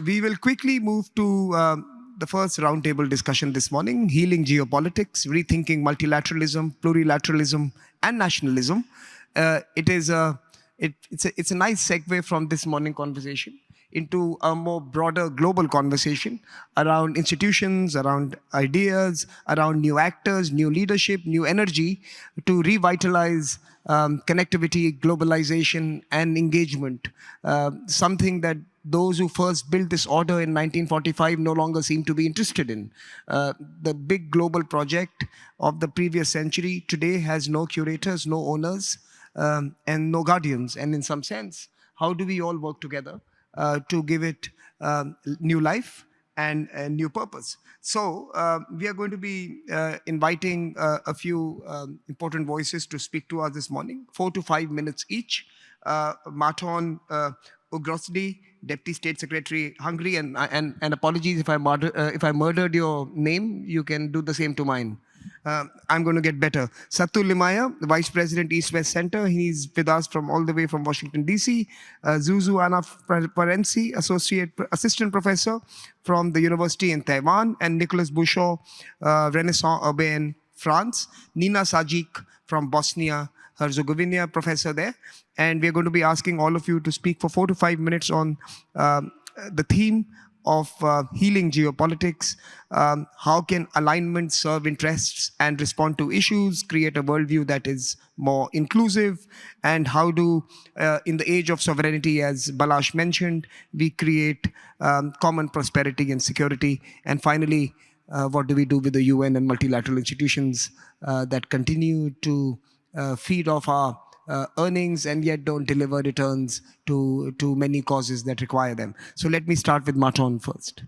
We will quickly move to the first roundtable discussion this morning, Healing Geopolitics, Rethinking Multilateralism, Plurilateralism and Nationalism. It's a nice segue from this morning conversation into a more broader global conversation around institutions, around ideas, around new actors, new leadership, new energy to revitalize connectivity, globalization, and engagement. Something that those who first built this order in 1945 no longer seem to be interested in. The big global project of the previous century today has no curators, no owners, and no guardians. And in some sense, how do we all work together to give it new life and new purpose? So we are going to be inviting a few important voices to speak to us this morning, 4 to 5 minutes each. Marton Ugrosdi, Deputy State Secretary, Hungary, and apologies if I murdered your name. You can do the same to mine. I'm going to get better. Satul Limaya, Vice President, East-West Center. He's with us from all the way from Washington, D.C. Zuzu Ana Parensi, Assistant Professor from the University in Taiwan. And Nicolas Bouchot, Renaissance Urbain, France. Nina Sajik from Bosnia, Herzegovina, professor there. And we're going to be asking all of you to speak for 4 to 5 minutes on the theme of healing geopolitics. How can alignment serve interests and respond to issues, create a worldview that is more inclusive, and how do, in the age of sovereignty, as Balash mentioned, we create common prosperity and security? And finally, what do we do with the UN and multilateral institutions that continue to feed off our earnings and yet don't deliver returns to many causes that require them? So let me start with Marton first.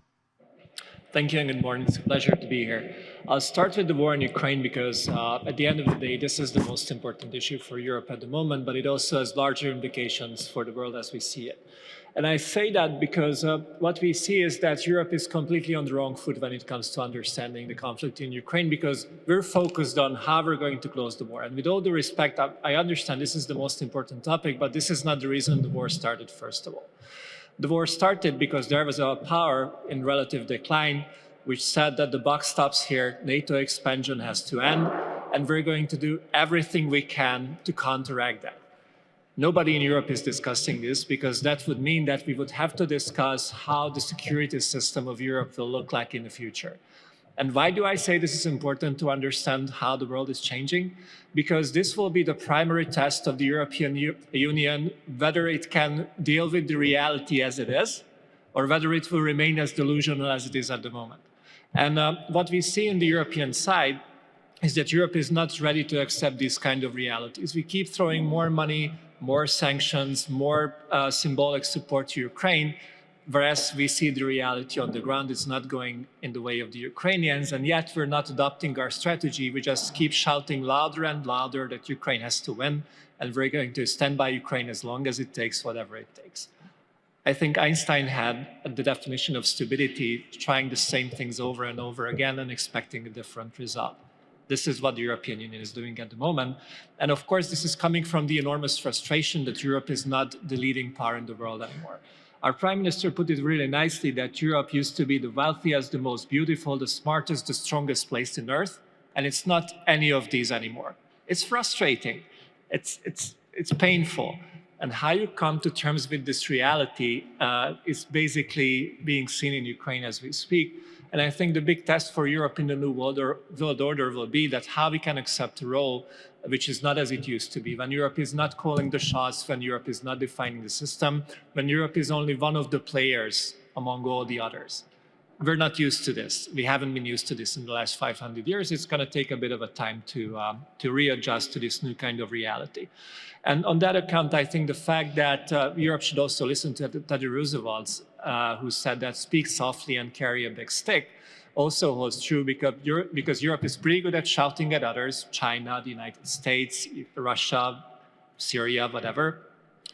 Thank you and good morning. It's a pleasure to be here. I'll start with the war in Ukraine because at the end of the day, this is the most important issue for Europe at the moment, but it also has larger implications for the world as we see it. And I say that because what we see is that Europe is completely on the wrong foot when it comes to understanding the conflict in Ukraine, because we're focused on how we're going to close the war. And with all due respect, I understand this is the most important topic, but this is not the reason the war started, first of all. The war started because there was a power in relative decline which said that the buck stops here, NATO expansion has to end, and we're going to do everything we can to counteract that. Nobody in Europe is discussing this because that would mean that we would have to discuss how the security system of Europe will look like in the future. And why do I say this is important to understand how the world is changing? Because this will be the primary test of the European Union, whether it can deal with the reality as it is, or whether it will remain as delusional as it is at the moment. And what we see in the European side is that Europe is not ready to accept these kind of realities. We keep throwing more money, more sanctions, more symbolic support to Ukraine, whereas we see the reality on the ground is not going in the way of the Ukrainians, and yet we're not adopting our strategy. We just keep shouting louder and louder that Ukraine has to win, and we're going to stand by Ukraine as long as it takes, whatever it takes. I think Einstein had the definition of stupidity, trying the same things over and over again and expecting a different result. This is what the European Union is doing at the moment. And of course, this is coming from the enormous frustration that Europe is not the leading power in the world anymore. Our Prime Minister put it really nicely that Europe used to be the wealthiest, the most beautiful, the smartest, the strongest place on earth. And it's not any of these anymore. It's frustrating. It's painful. And how you come to terms with this reality is basically being seen in Ukraine as we speak. And I think the big test for Europe in the new world order will be that how we can accept a role which is not as it used to be, when Europe is not calling the shots, when Europe is not defining the system, when Europe is only one of the players among all the others. We're not used to this. We haven't been used to this in the last 500 years. It's going to take a bit of a time to readjust to this new kind of reality. And on that account, I think the fact that Europe should also listen to Teddy Roosevelt, who said that speak softly and carry a big stick, also holds true because Europe is pretty good at shouting at others, China, the United States, Russia, Syria, whatever.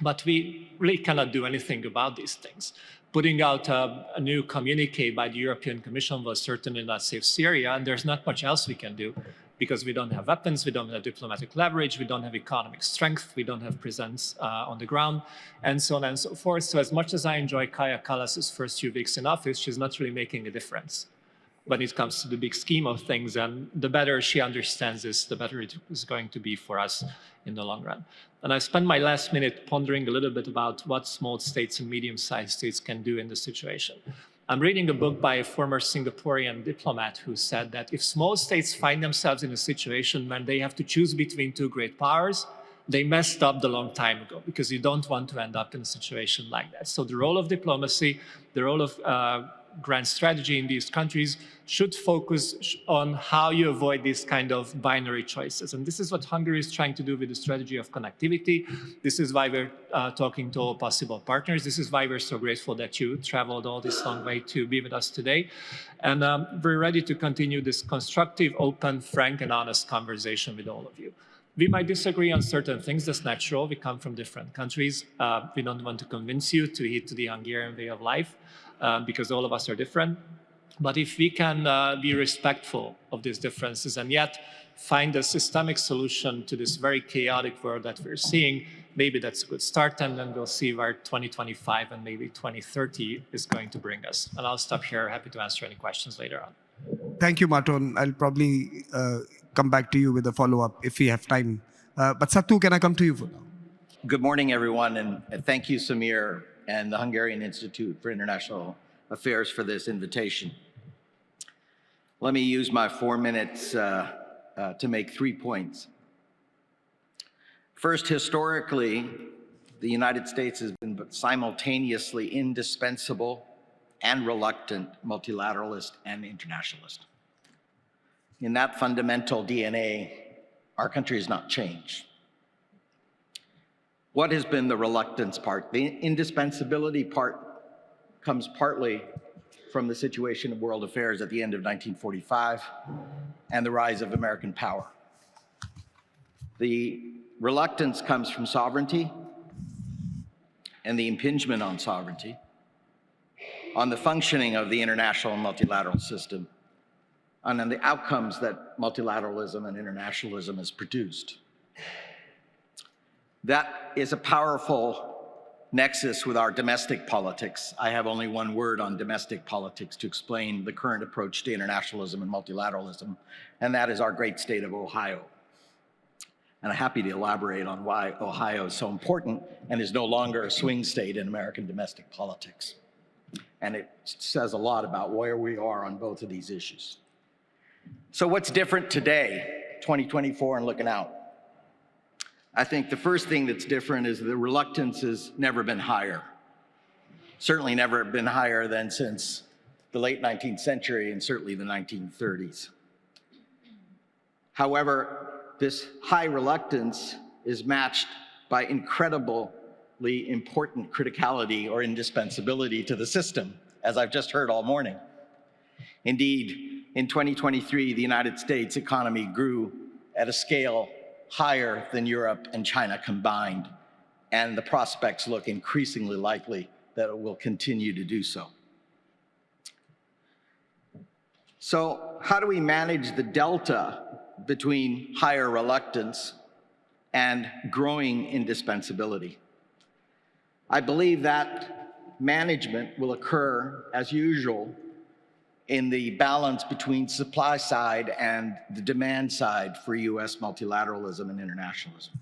But we really cannot do anything about these things. Putting out a new communique by the European Commission will certainly not save Syria, and there's not much else we can do. because we don't have weapons, we don't have diplomatic leverage, we don't have economic strength, we don't have presence on the ground, and so on and so forth. So as much as I enjoy Kaja Kallas's first few weeks in office, she's not really making a difference when it comes to the big scheme of things. And the better she understands this, the better it is going to be for us in the long run. And I spent my last minute pondering a little bit about what small states and medium-sized states can do in this situation. I'm reading a book by a former Singaporean diplomat who said that if small states find themselves in a situation when they have to choose between two great powers, they messed up the long time ago, because you don't want to end up in a situation like that. So the role of diplomacy, the role of grand strategy in these countries should focus on how you avoid these kind of binary choices. And this is what Hungary is trying to do with the strategy of connectivity. This is why we're talking to all possible partners. This is why we're so grateful that you traveled all this long way to be with us today. And we're ready to continue this constructive, open, frank, and honest conversation with all of you. We might disagree on certain things. That's natural. We come from different countries. We don't want to convince you to heed to the Hungarian way of life, because all of us are different. But if we can be respectful of these differences and yet find a systemic solution to this very chaotic world that we're seeing, maybe that's a good start, and then we'll see where 2025 and maybe 2030 is going to bring us. And I'll stop here. Happy to answer any questions later on. Thank you, Marton. I'll probably come back to you with a follow-up if we have time. But Satu, can I come to you for now? Good morning, everyone, and thank you, Samir, and the Hungarian Institute for International Affairs for this invitation. Let me use my 4 minutes to make 3 points. First, historically, the United States has been simultaneously indispensable and reluctant multilateralist and internationalist. In that fundamental DNA, our country has not changed. What has been the reluctance part? The indispensability part comes partly from the situation of world affairs at the end of 1945 and the rise of American power. The reluctance comes from sovereignty and the impingement on sovereignty, on the functioning of the international and multilateral system, and on the outcomes that multilateralism and internationalism has produced. That is a powerful nexus with our domestic politics. I have only one word on domestic politics to explain the current approach to internationalism and multilateralism, and that is our great state of Ohio. And I'm happy to elaborate on why Ohio is so important and is no longer a swing state in American domestic politics. And it says a lot about where we are on both of these issues. So what's different today, 2024 and looking out? I think the first thing that's different is the reluctance has never been higher. Certainly never been higher than since the late 19th century and certainly the 1930s. However, this high reluctance is matched by incredibly important criticality or indispensability to the system, as I've just heard all morning. Indeed, in 2023, the United States economy grew at a scale higher than Europe and China combined, and the prospects look increasingly likely that it will continue to do so. So how do we manage the delta between higher reluctance and growing indispensability? I believe that management will occur, as usual, in the balance between supply side and the demand side for US multilateralism and internationalism.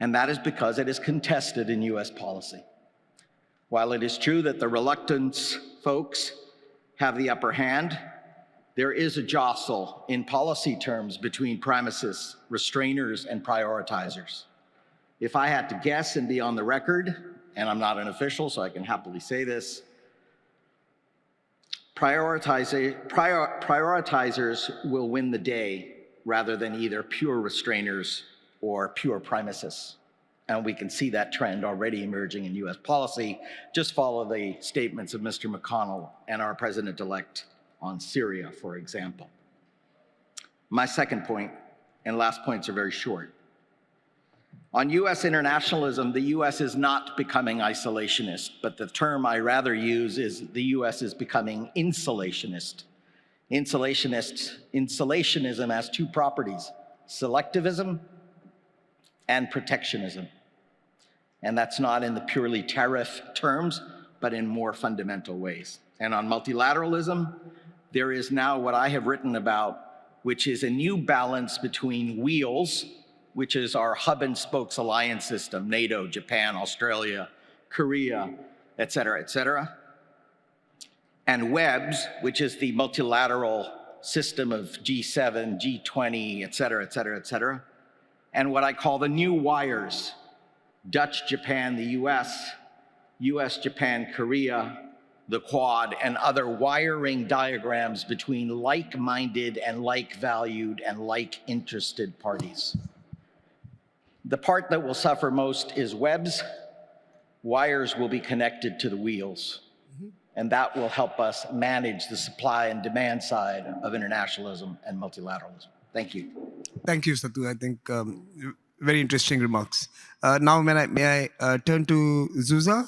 And that is because it is contested in US policy. While it is true that the reluctance folks have the upper hand, there is a jostle in policy terms between primicists, restrainers, and prioritizers. If I had to guess and be on the record, and I'm not an official, so I can happily say this, prioritizers will win the day rather than either pure restrainers or pure primicists. And we can see that trend already emerging in US policy. Just follow the statements of Mr. McConnell and our president-elect on Syria, for example. My second point, and last points are very short. On US internationalism, the US is not becoming isolationist, but the term I rather use is the US is becoming insulationist. Insulationism has two properties: selectivism and protectionism. And that's not in the purely tariff terms, but in more fundamental ways. And on multilateralism, there is now what I have written about, which is a new balance between wheels, which is our hub and spokes alliance system, NATO, Japan, Australia, Korea, et cetera, and webs, which is the multilateral system of G7, G20, et cetera, and what I call the new wires: Dutch, Japan, the US, US, Japan, Korea, the Quad, and other wiring diagrams between like-minded and like-valued and like-interested parties. The part that will suffer most is webs. Wires will be connected to the wheels, and that will help us manage the supply and demand side of internationalism and multilateralism. Thank you. Thank you, Satu. I think very interesting remarks. Now, may I turn to Zuza?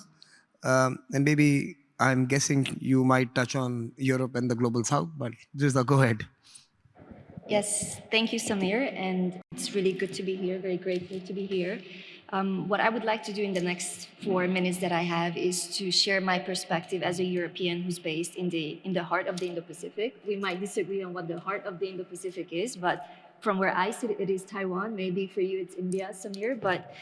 And maybe I'm guessing you might touch on Europe and the global south, but Zuza, go ahead. Yes, thank you, Samir, and it's really good to be here, very grateful to be here. What I would like to do in the next 4 minutes that I have is to share my perspective as a European who's based in the heart of the Indo-Pacific. We might disagree on what the heart of the Indo-Pacific is, but from where I sit, it is Taiwan. Maybe for you, it's India, Samir. But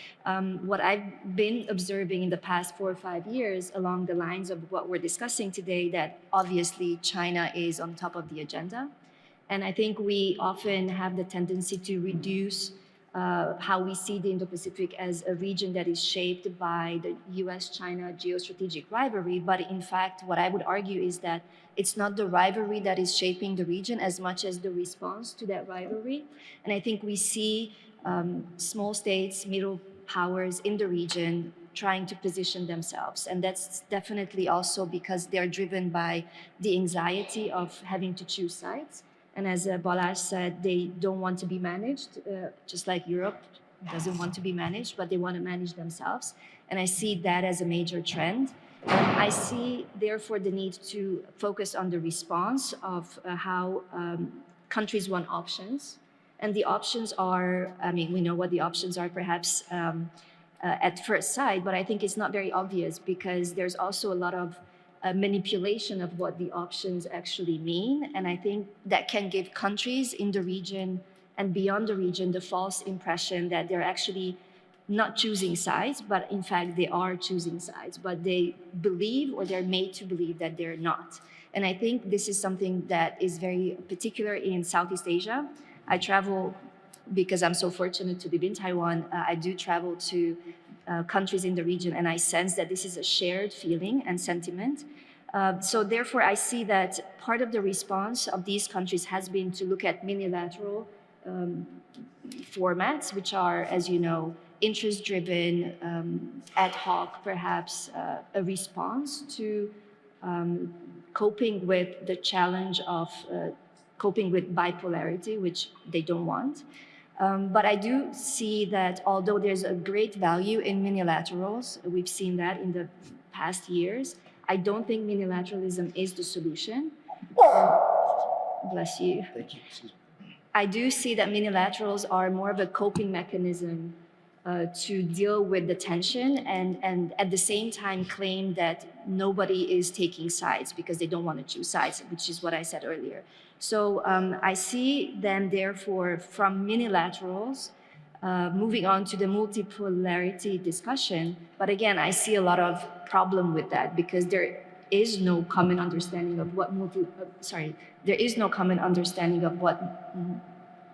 what I've been observing in the past 4 or 5 years along the lines of what we're discussing today, that obviously China is on top of the agenda. And I think we often have the tendency to reduce how we see the Indo-Pacific as a region that is shaped by the US-China geostrategic rivalry. But in fact, what I would argue is that it's not the rivalry that is shaping the region as much as the response to that rivalry. And I think we see small states, middle powers in the region trying to position themselves. And that's definitely also because they're driven by the anxiety of having to choose sides. And as Balazs said, they don't want to be managed, just like Europe doesn't want to be managed, but they want to manage themselves. And I see that as a major trend. I see, therefore, the need to focus on the response of how countries want options. And the options are, I mean, we know what the options are perhaps at first sight, but I think it's not very obvious because there's also a lot of manipulation of what the options actually mean. And I think that can give countries in the region and beyond the region the false impression that they're actually not choosing sides, but in fact they are choosing sides, but they believe or they're made to believe that they're not. And I think this is something that is very particular in Southeast Asia. I travel because I'm so fortunate to live in Taiwan. I do travel to countries in the region, and I sense that this is a shared feeling and sentiment. So therefore, I see that part of the response of these countries has been to look at minilateral formats, which are, as you know, interest-driven, ad hoc, perhaps a response to coping with the challenge of coping with bipolarity, which they don't want. But I do see that although there's a great value in minilaterals, we've seen that in the past years, I don't think minilateralism is the solution. Bless you. Thank you. I do see that minilaterals are more of a coping mechanism to deal with the tension and at the same time claim that nobody is taking sides because they don't want to choose sides, which is what I said earlier. So I see them, therefore, from minilaterals, moving on to the multipolarity discussion. But again, I see a lot of problem with that because there is no common understanding of what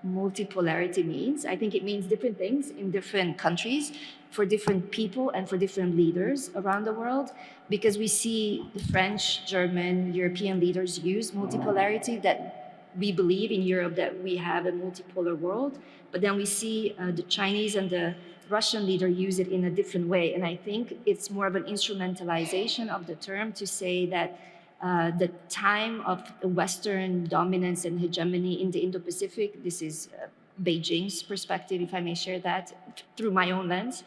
multipolarity means. I think it means different things in different countries, for different people and for different leaders around the world, because we see the French, German, European leaders use multipolarity, that we believe in Europe that we have a multipolar world, but then we see the Chinese and the Russian leader use it in a different way. And I think it's more of an instrumentalization of the term to say that the time of Western dominance and hegemony in the Indo-Pacific, this is Beijing's perspective, if I may share that through my own lens,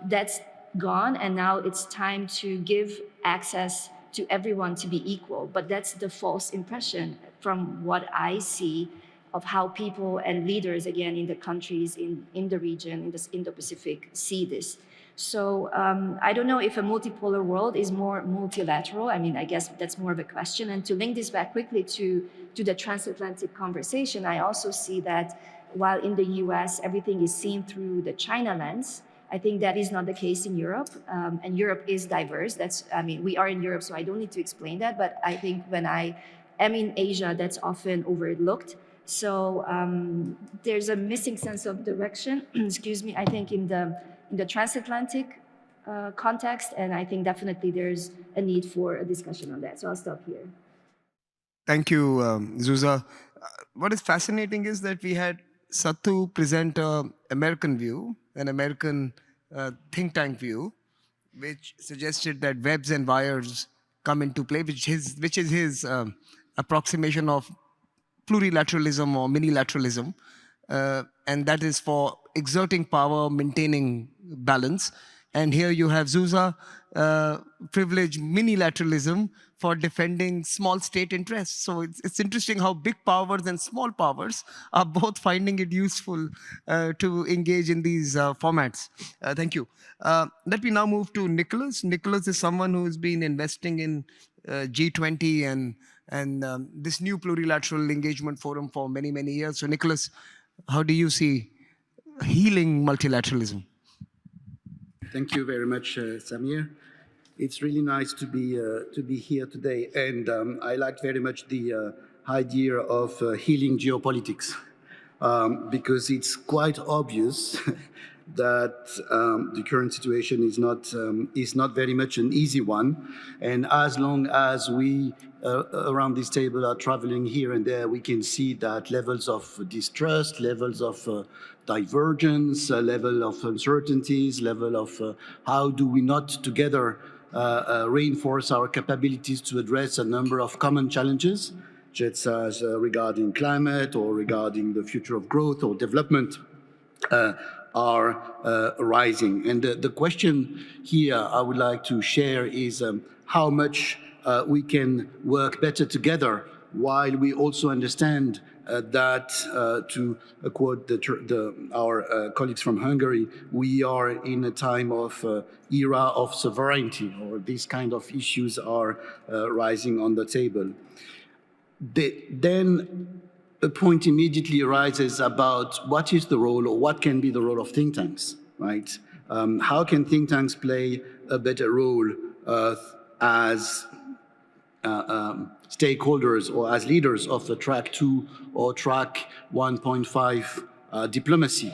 that's gone. And now it's time to give access to everyone to be equal. But that's the false impression from what I see of how people and leaders, again, in the countries in the region, in the Indo-Pacific, see this. So I don't know if a multipolar world is more multilateral. I mean, I guess that's more of a question. And to link this back quickly to the transatlantic conversation, I also see that while in the US, everything is seen through the China lens, I think that is not the case in Europe. And Europe is diverse. I mean, we are in Europe, so I don't need to explain that. But I think when I am in Asia, that's often overlooked. So there's a missing sense of direction, excuse me, I think in the transatlantic context, and I think definitely there's a need for a discussion on that. So I'll stop here. Thank you, Zuza. What is fascinating is that we had Sattu present an American view, an American think tank view, which suggested that webs and wires come into play, which is his approximation of plurilateralism or minilateralism, and that is for exerting power, maintaining balance. And here you have Zuza privilege minilateralism for defending small state interests. So it's interesting how big powers and small powers are both finding it useful to engage in these formats. Thank you. Let me now move to Nicholas. Nicholas is someone who's been investing in G20 and this new plurilateral engagement forum for many, many years. So Nicholas, how do you see healing multilateralism? Thank you very much, Samir. It's really nice to be here today, and I liked very much the idea of healing geopolitics, because it's quite obvious that the current situation is not very much an easy one, and as long as we around this table are traveling here and there, we can see that levels of distrust, levels of divergence, level of uncertainties, level of how do we not together reinforce our capabilities to address a number of common challenges, just as regarding climate or regarding the future of growth or development, are rising. And the question here I would like to share is how much we can work better together, while we also understand that, to quote our colleagues from Hungary, we are in a time of era of sovereignty, or these kind of issues are rising on the table. Then a point immediately arises about what is the role, or what can be the role of think tanks, right? How can think tanks play a better role as stakeholders or as leaders of the track 2 or track 1.5 diplomacy,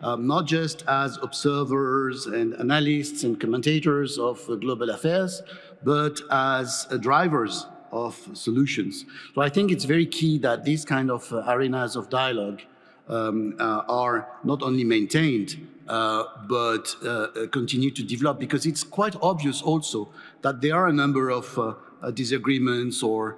not just as observers and analysts and commentators of global affairs, but as drivers of solutions. So I think it's very key that these kind of arenas of dialogue are not only maintained, but continue to develop, because it's quite obvious also that there are a number of disagreements or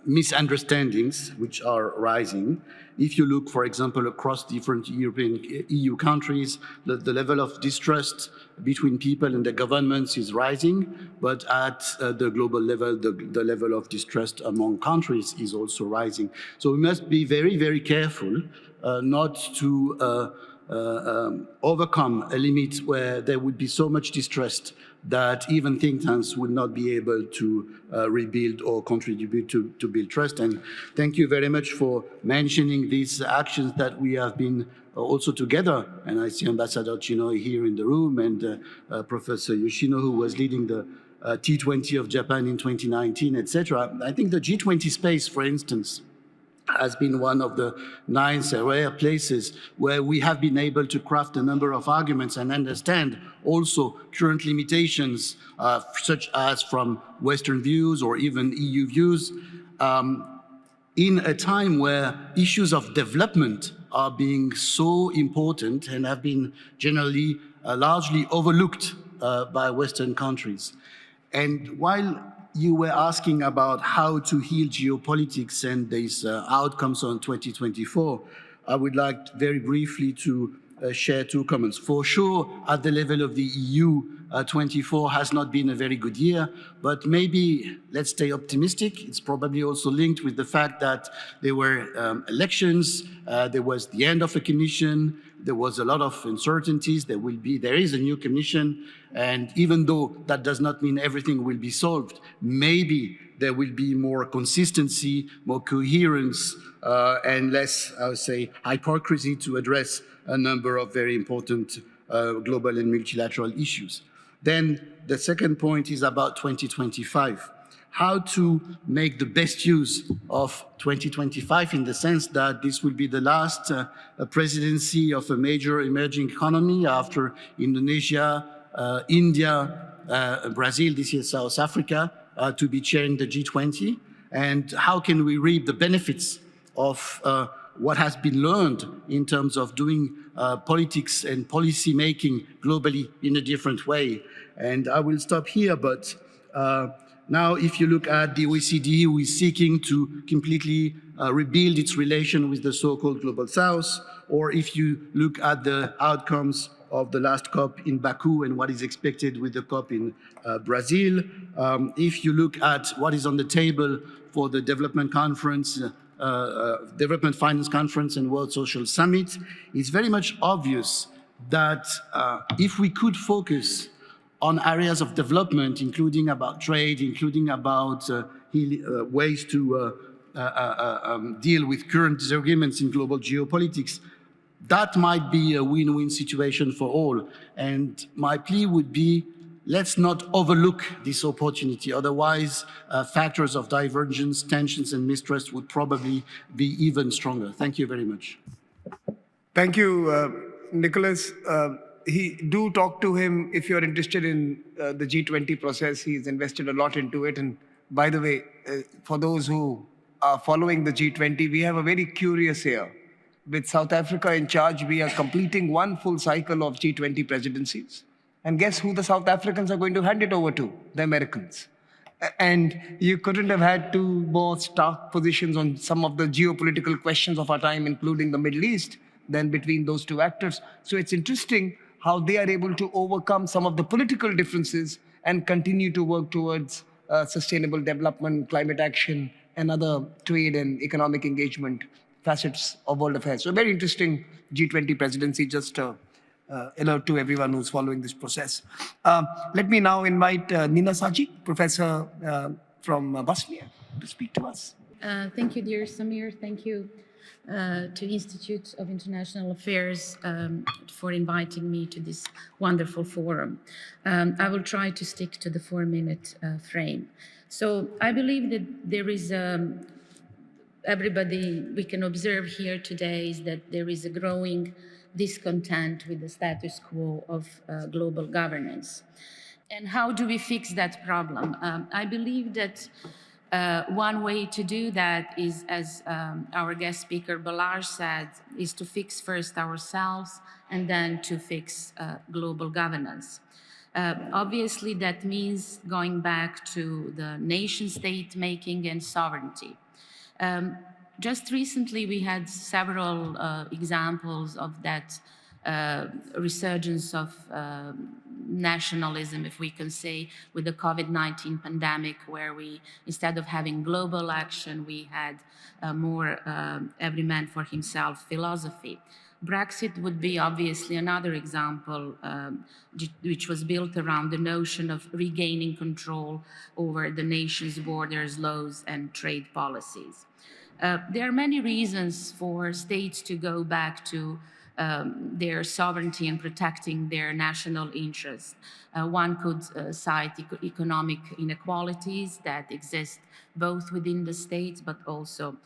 misunderstandings which are rising. If you look, for example, across different EU countries, the level of distrust between people and the governments is rising, but at the global level, the level of distrust among countries is also rising. So we must be very, very careful not to overcome a limit where there would be so much distrust that even think tanks would not be able to rebuild or contribute to build trust. And thank you very much for mentioning these actions that we have been also together. And I see Ambassador Chino here in the room, and Professor Yoshino, who was leading the T20 of Japan in 2019, etc. I think the G20 space, for instance, has been one of the nice, rare places where we have been able to craft a number of arguments and understand also current limitations, such as from Western views or even EU views, in a time where issues of development are being so important and have been generally largely overlooked by Western countries. And while you were asking about how to heal geopolitics and these outcomes on 2024, I would like very briefly to share two comments. For sure, at the level of the EU, 24 has not been a very good year, but maybe let's stay optimistic. It's probably also linked with the fact that there were elections, there was the end of a commission, there was a lot of uncertainties, there is a new commission, and even though that does not mean everything will be solved, maybe there will be more consistency, more coherence, and less, I would say, hypocrisy to address a number of very important global and multilateral issues. Then the second point is about 2025. How to make the best use of 2025 in the sense that this will be the last presidency of a major emerging economy after Indonesia, India, Brazil, this year South Africa, to be chairing the G20. And how can we reap the benefits of what has been learned in terms of doing politics and policy making globally in a different way. And I will stop here, but now if you look at the OECD, who is seeking to completely rebuild its relation with the so-called Global South, or if you look at the outcomes of the last COP in Baku and what is expected with the COP in Brazil, if you look at what is on the table for the development conference, Development Finance Conference and World Social Summit, it's very much obvious that if we could focus on areas of development, including about trade, including about ways to deal with current disagreements in global geopolitics, that might be a win-win situation for all. And my plea would be, let's not overlook this opportunity. Otherwise, factors of divergence, tensions, and mistrust would probably be even stronger. Thank you very much. Thank you, Nicholas. Do talk to him if you're interested in the G20 process. He's invested a lot into it. And by the way, for those who are following the G20, we have a very curious year. With South Africa in charge, we are completing one full cycle of G20 presidencies. And guess who the South Africans are going to hand it over to? The Americans. And you couldn't have had two more stark positions on some of the geopolitical questions of our time, including the Middle East, than between those two actors. So it's interesting how they are able to overcome some of the political differences and continue to work towards sustainable development, climate action, and other trade and economic engagement facets of world affairs. So very interesting G20 presidency, just alert to everyone who's following this process. Let me now invite Nina Saji, professor from Bosnia, to speak to us. Thank you, dear Samir. Thank you to Institute of International Affairs for inviting me to this wonderful forum. I will try to stick to the 4-minute frame. So I believe that there is everybody we can observe here today is that there is a growing discontent with the status quo of global governance. And how do we fix that problem? I believe that one way to do that is, as our guest speaker Balazs said, is to fix first ourselves and then to fix global governance. Obviously, that means going back to the nation state making and sovereignty. Just recently, we had several examples of that resurgence of nationalism, if we can say, with the COVID-19 pandemic, where we, instead of having global action, we had more every man for himself philosophy. Brexit would be obviously another example, which was built around the notion of regaining control over the nation's borders, laws, and trade policies. There are many reasons for states to go back to their sovereignty and protecting their national interests. One could cite economic inequalities that exist both within the states but also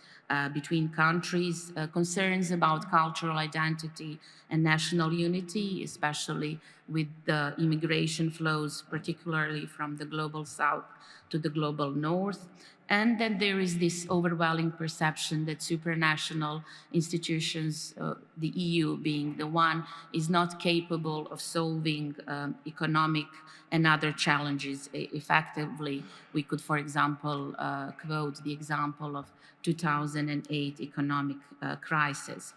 between countries, concerns about cultural identity and national unity, especially with the immigration flows, particularly from the global south to the global north. And then there is this overwhelming perception that supranational institutions, the EU being the one, is not capable of solving economic and other challenges effectively. We could, for example, quote the example of 2008 economic crisis.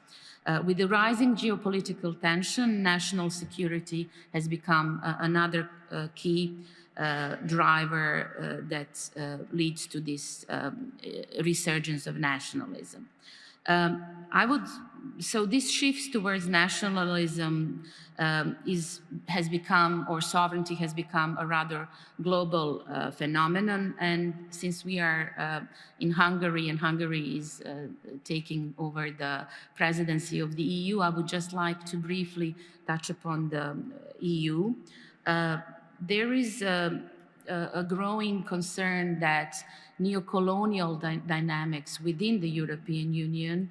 With the rising geopolitical tension, national security has become another key driver that leads to this resurgence of nationalism. So this shift towards nationalism has become, or sovereignty has become, a rather global phenomenon. And since we are in Hungary, and Hungary is taking over the presidency of the EU, I would just like to briefly touch upon the EU. There is a growing concern that neocolonial dynamics within the European Union,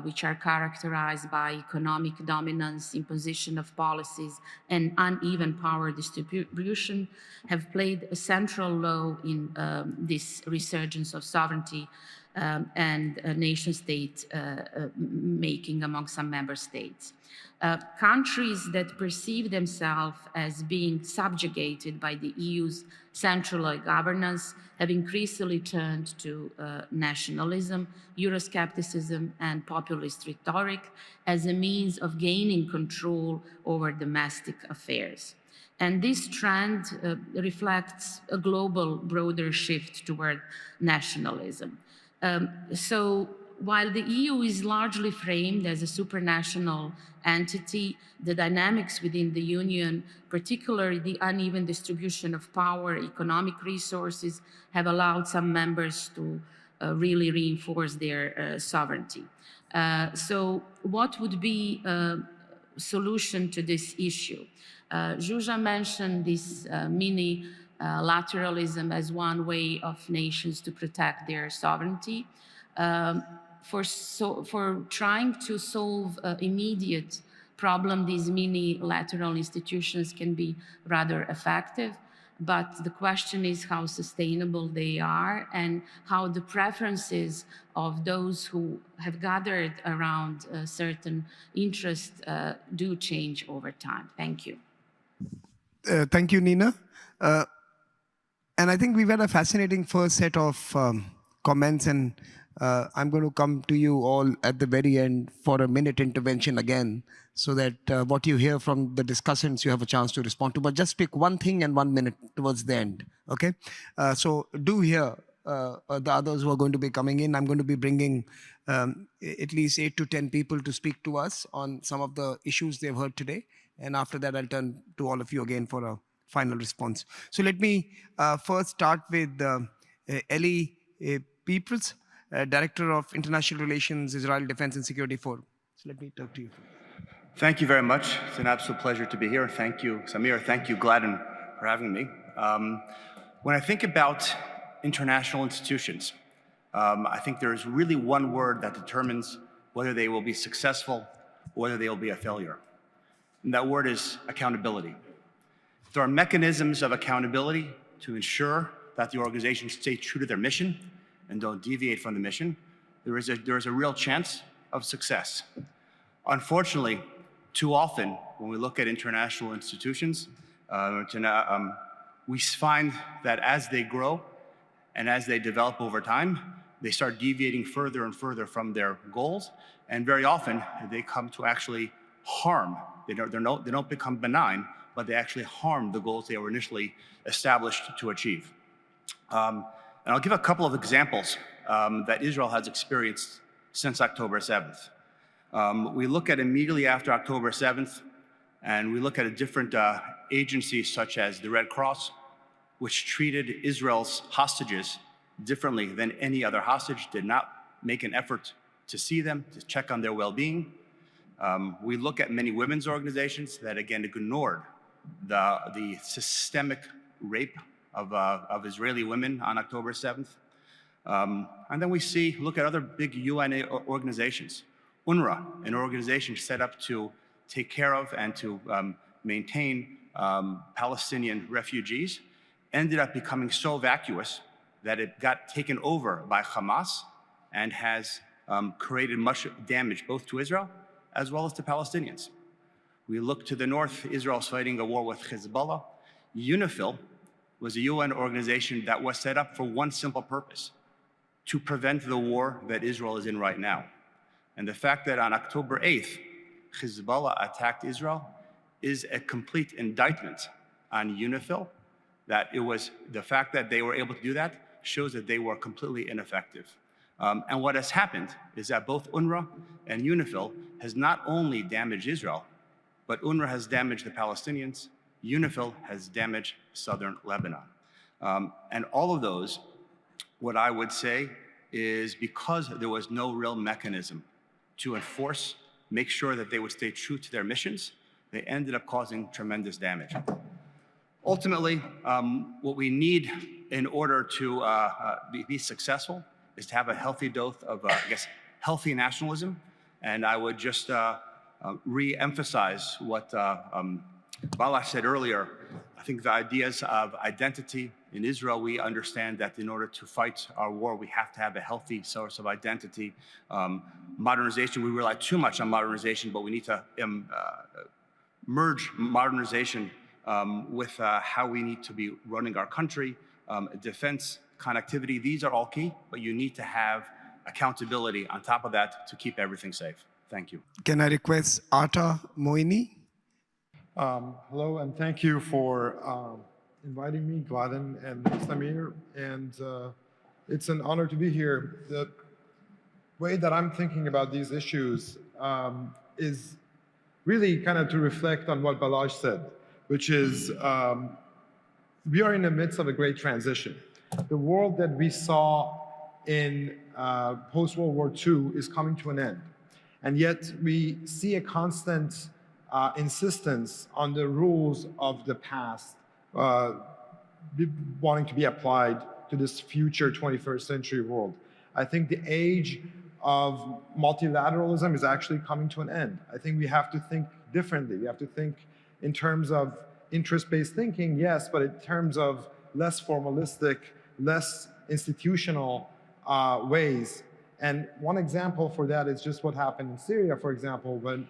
which are characterized by economic dominance, imposition of policies, and uneven power distribution, have played a central role in this resurgence of sovereignty and nation-state making among some member states. Countries that perceive themselves as being subjugated by the EU's central governance have increasingly turned to nationalism, Euroscepticism, and populist rhetoric as a means of gaining control over domestic affairs. And this trend reflects a global, broader shift toward nationalism. So while the EU is largely framed as a supranational entity, the dynamics within the Union, particularly the uneven distribution of power, economic resources, have allowed some members to really reinforce their sovereignty. So what would be a solution to this issue? Zsuzsa mentioned this minilateralism as one way of nations to protect their sovereignty. For trying to solve an immediate problem, these minilateral institutions can be rather effective, but the question is how sustainable they are and how the preferences of those who have gathered around a certain interest do change over time. Thank you. Thank you, Nina. And I think we've had a fascinating first set of comments, and I'm going to come to you all at the very end for a minute intervention again, so that what you hear from the discussants, you have a chance to respond to. But just pick one thing and 1 minute towards the end, okay? So do hear the others who are going to be coming in. I'm going to be bringing at least 8 to 10 people to speak to us on some of the issues they've heard today. And after that, I'll turn to all of you again for a final response. So let me first start with Ellie Peoples, Director of International Relations, Israel Defense and Security Forum. So let me talk to you. Thank you very much. It's an absolute pleasure to be here. Thank you, Samir. Thank you, Gladden, for having me. When I think about international institutions, I think there is really one word that determines whether they will be successful or whether they will be a failure. And that word is accountability. There are mechanisms of accountability to ensure that the organizations stay true to their mission and don't deviate from the mission. There is a real chance of success. Unfortunately, too often, when we look at international institutions, we find that as they grow and as they develop over time, they start deviating further and further from their goals, and very often they come to actually harm. They don't become benign, but they actually harm the goals they were initially established to achieve. And I'll give a couple of examples that Israel has experienced since October 7th. We look at immediately after October 7th, and we look at a different agencies such as the Red Cross, which treated Israel's hostages differently than any other hostage, did not make an effort to see them, to check on their well-being. We look at many women's organizations that, again, ignored the systemic rape of Israeli women on October 7th. And then we look at other big UN organizations. UNRWA, an organization set up to take care of and to maintain Palestinian refugees ended up becoming so vacuous that it got taken over by Hamas and has created much damage both to Israel as well as to Palestinians. We look to the north, Israel's fighting a war with Hezbollah. UNIFIL was a UN organization that was set up for one simple purpose: to prevent the war that Israel is in right now. And the fact that on October 8th, Hezbollah attacked Israel is a complete indictment on UNIFIL. That it was the fact that they were able to do that shows that they were completely ineffective. And what has happened is that both UNRWA and UNIFIL has not only damaged Israel, but UNRWA has damaged the Palestinians, UNIFIL has damaged southern Lebanon. And all of those, what I would say is because there was no real mechanism to enforce, make sure that they would stay true to their missions, they ended up causing tremendous damage. Ultimately, what we need in order to be successful is to have a healthy dose of, healthy nationalism. And I would just re-emphasize what Balázs said earlier. I think the ideas of identity in Israel, we understand that in order to fight our war, we have to have a healthy source of identity. Modernization, we rely too much on modernization, but we need to merge modernization with how we need to be running our country, defense, connectivity. These are all key, but you need to have accountability on top of that to keep everything safe. Thank you. Can I request Ata Moini? Hello, and thank you for inviting me, Gladden and Samir. And it's an honor to be here. The way that I'm thinking about these issues is really kind of to reflect on what Balázs said, which is we are in the midst of a great transition. The world that we saw in post-World War II is coming to an end. And yet we see a constant insistence on the rules of the past wanting to be applied to this future 21st century world. I think the age of multilateralism is actually coming to an end. I think we have to think differently. We have to think in terms of interest-based thinking, yes, but in terms of less formalistic, less institutional ways. And one example for that is just what happened in Syria, for example, when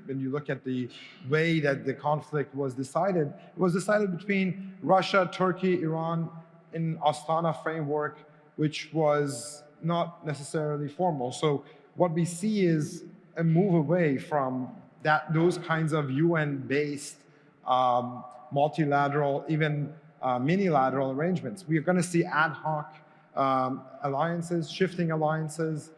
you look at the way that the conflict was decided, it was decided between Russia, Turkey, Iran in Astana framework, which was not necessarily formal. So what we see is a move away from those kinds of UN-based multilateral, even minilateral arrangements. We are going to see ad hoc alliances, shifting alliances,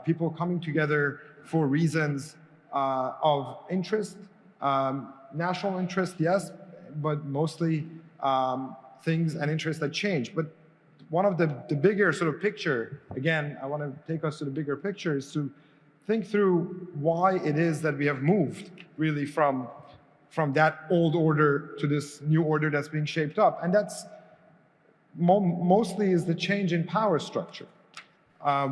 people coming together for reasons of interest, national interest, yes, but mostly things and interests that change. But one of the bigger sort of picture, again, I want to take us to the bigger picture, is to think through why it is that we have moved really from that old order to this new order that's being shaped up. And that's mostly is the change in power structure.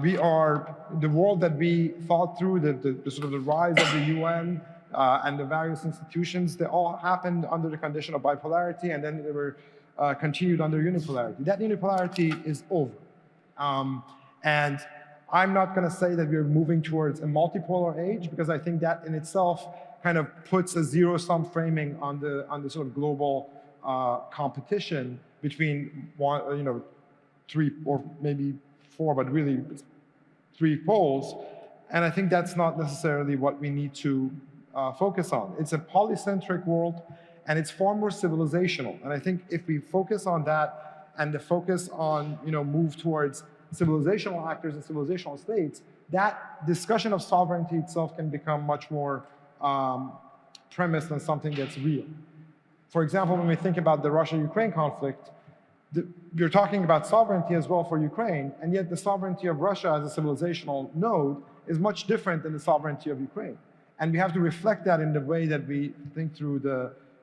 We are, the world that we thought through, the sort of the rise of the UN and the various institutions, they all happened under the condition of bipolarity, and then they were continued under unipolarity. That unipolarity is over. And I'm not going to say that we're moving towards a multipolar age, because I think that in itself kind of puts a zero-sum framing on the sort of global competition between one, 3 or maybe 4, but really 3 poles. And I think that's not necessarily what we need to focus on. It's a polycentric world, and it's far more civilizational. And I think if we focus on that and the focus on, move towards civilizational actors and civilizational states, that discussion of sovereignty itself can become much more premised on something that's real. For example, when we think about the Russia-Ukraine conflict, you're talking about sovereignty as well for Ukraine, and yet the sovereignty of Russia as a civilizational node is much different than the sovereignty of Ukraine. And we have to reflect that in the way that we think through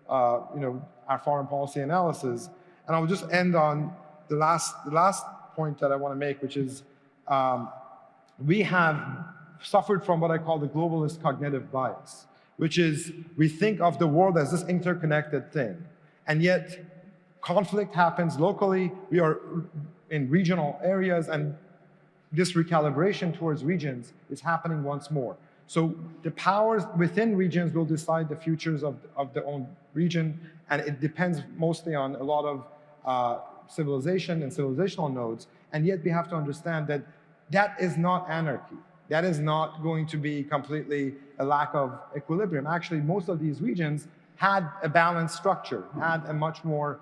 our foreign policy analysis. And I'll just end on the last point that I want to make, which is we have suffered from what I call the globalist cognitive bias, which is we think of the world as this interconnected thing. And yet, conflict happens locally, we are in regional areas, and this recalibration towards regions is happening once more. So the powers within regions will decide the futures of their own region, and it depends mostly on a lot of civilization and civilizational nodes. And yet we have to understand that that is not anarchy. That is not going to be completely a lack of equilibrium. Actually, most of these regions had a balanced structure, had a much more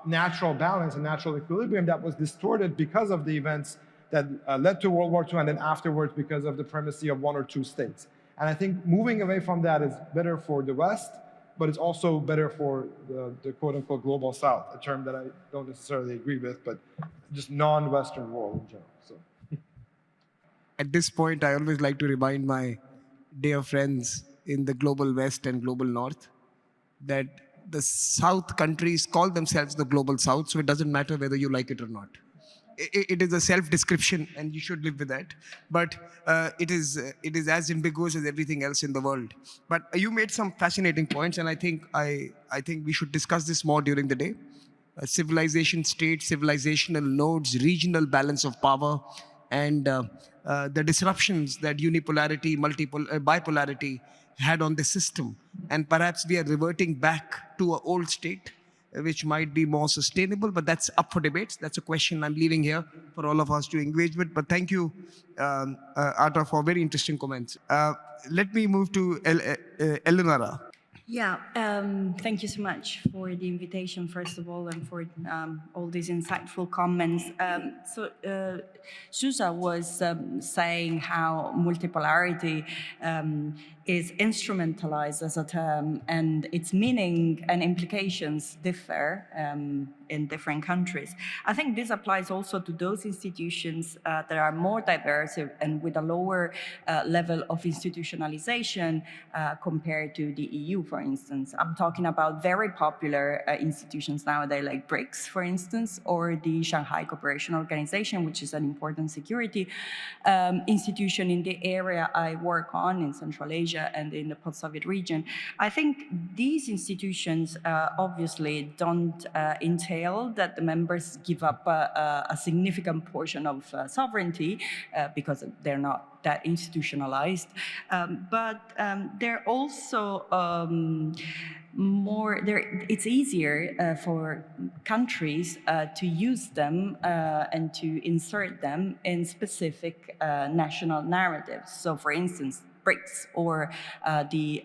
natural balance and natural equilibrium that was distorted because of the events that led to World War II and then afterwards because of the primacy of one or two states. And I think moving away from that is better for the West, but it's also better for the quote-unquote global South, a term that I don't necessarily agree with, but just non-Western world in general. So. At this point, I always like to remind my dear friends in the global West and global North that the South countries call themselves the global South, so it doesn't matter whether you like it or not. It is a self-description, and you should live with that. But it is as ambiguous as everything else in the world. But you made some fascinating points, and I think we should discuss this more during the day. Civilization state, civilizational nodes, regional balance of power, and the disruptions that unipolarity, bipolarity had on the system. And perhaps we are reverting back to an old state, which might be more sustainable, but that's up for debates. That's a question I'm leaving here for all of us to engage with. But thank you, Arta, for very interesting comments. Let me move to Eleonora. Yeah, thank you so much for the invitation, first of all, and for all these insightful comments. Susa was saying how multipolarity is instrumentalized as a term, and its meaning and implications differ in different countries. I think this applies also to those institutions that are more diverse and with a lower level of institutionalization compared to the EU, for instance. I'm talking about very popular institutions nowadays like BRICS, for instance, or the Shanghai Cooperation Organization, which is an important security institution in the area I work on in Central Asia and in the post-Soviet region. I think these institutions obviously don't entail that the members give up a significant portion of sovereignty because they're not that institutionalized, but they're also it's easier for countries to use them and to insert them in specific national narratives. So for instance, BRICS or the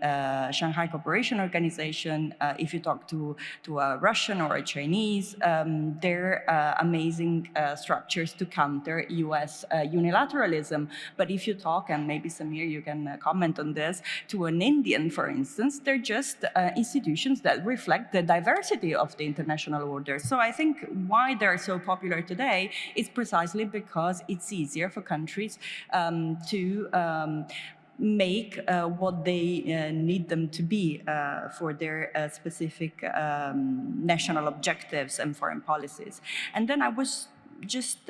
Shanghai Cooperation Organization, if you talk to a Russian or a Chinese, they're amazing structures to counter US unilateralism. But if you talk, and maybe Samir, you can comment on this, to an Indian, for instance, they're just institutions that reflect the diversity of the international order. So I think why they're so popular today is precisely because it's easier for countries to make what they need them to be for their specific national objectives and foreign policies. And then I was just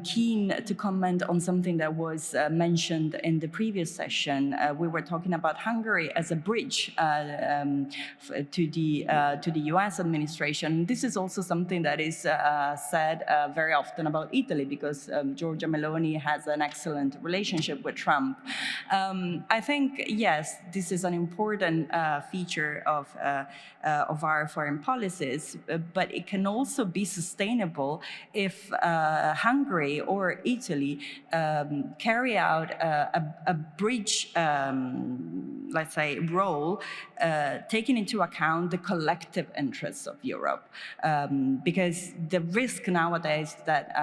keen to comment on something that was mentioned in the previous session. We were talking about Hungary as a bridge to the US administration. This is also something that is said very often about Italy, because Giorgia Meloni has an excellent relationship with Trump. I think, yes, this is an important feature of our foreign policies, but it can also be sustainable if Hungary or Italy carry out a bridge, let's say, role, taking into account the collective interests of Europe. Because the risk nowadays that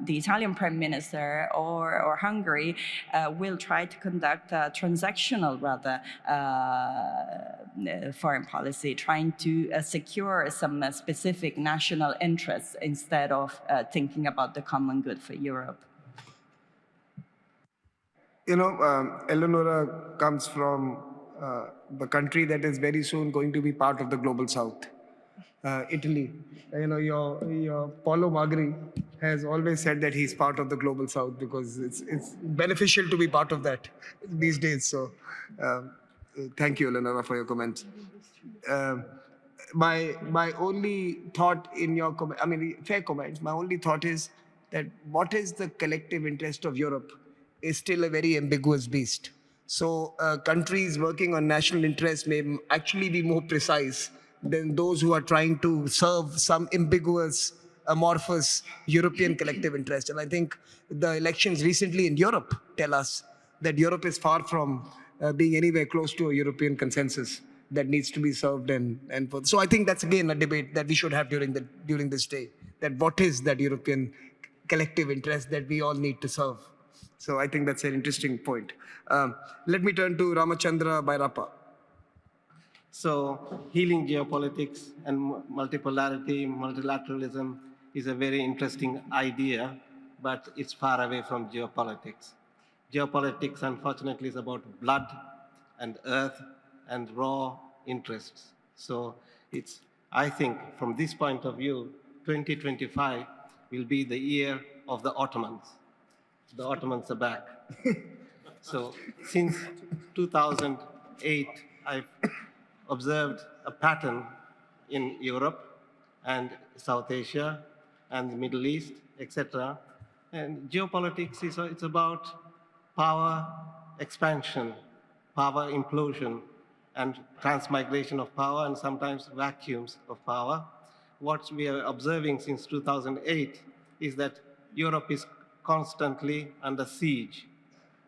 the Italian Prime Minister or Hungary will try to conduct a transactional, rather, foreign policy, trying to secure some specific national interests instead of thinking about the common good for Europe. You know, Eleonora comes from the country that is very soon going to be part of the global South, Italy. You know, your Paolo Magri has always said that he's part of the global south because it's beneficial to be part of that these days. So thank you, Eleonora, for your comments. My only thought in your comment, I mean, fair comments, my only thought is that what is the collective interest of Europe is still a very ambiguous beast. So countries working on national interest may actually be more precise than those who are trying to serve some ambiguous, amorphous European collective interest. And I think the elections recently in Europe tell us that Europe is far from being anywhere close to a European consensus that needs to be served. So I think that's again a debate that we should have during this day, that what is that European collective interest that we all need to serve. So I think that's an interesting point. Let me turn to Ramachandra Bairappa. So healing geopolitics and multipolarity, multilateralism is a very interesting idea, but it's far away from geopolitics. Geopolitics, unfortunately, is about blood and earth and raw interests. So I think from this point of view, 2025 will be the year of the Ottomans. The Ottomans are back. So since 2008, I've observed a pattern in Europe and South Asia and the Middle East, etc. And geopolitics it's about power expansion, power implosion, and transmigration of power, and sometimes vacuums of power. What we are observing since 2008 is that Europe is constantly under siege.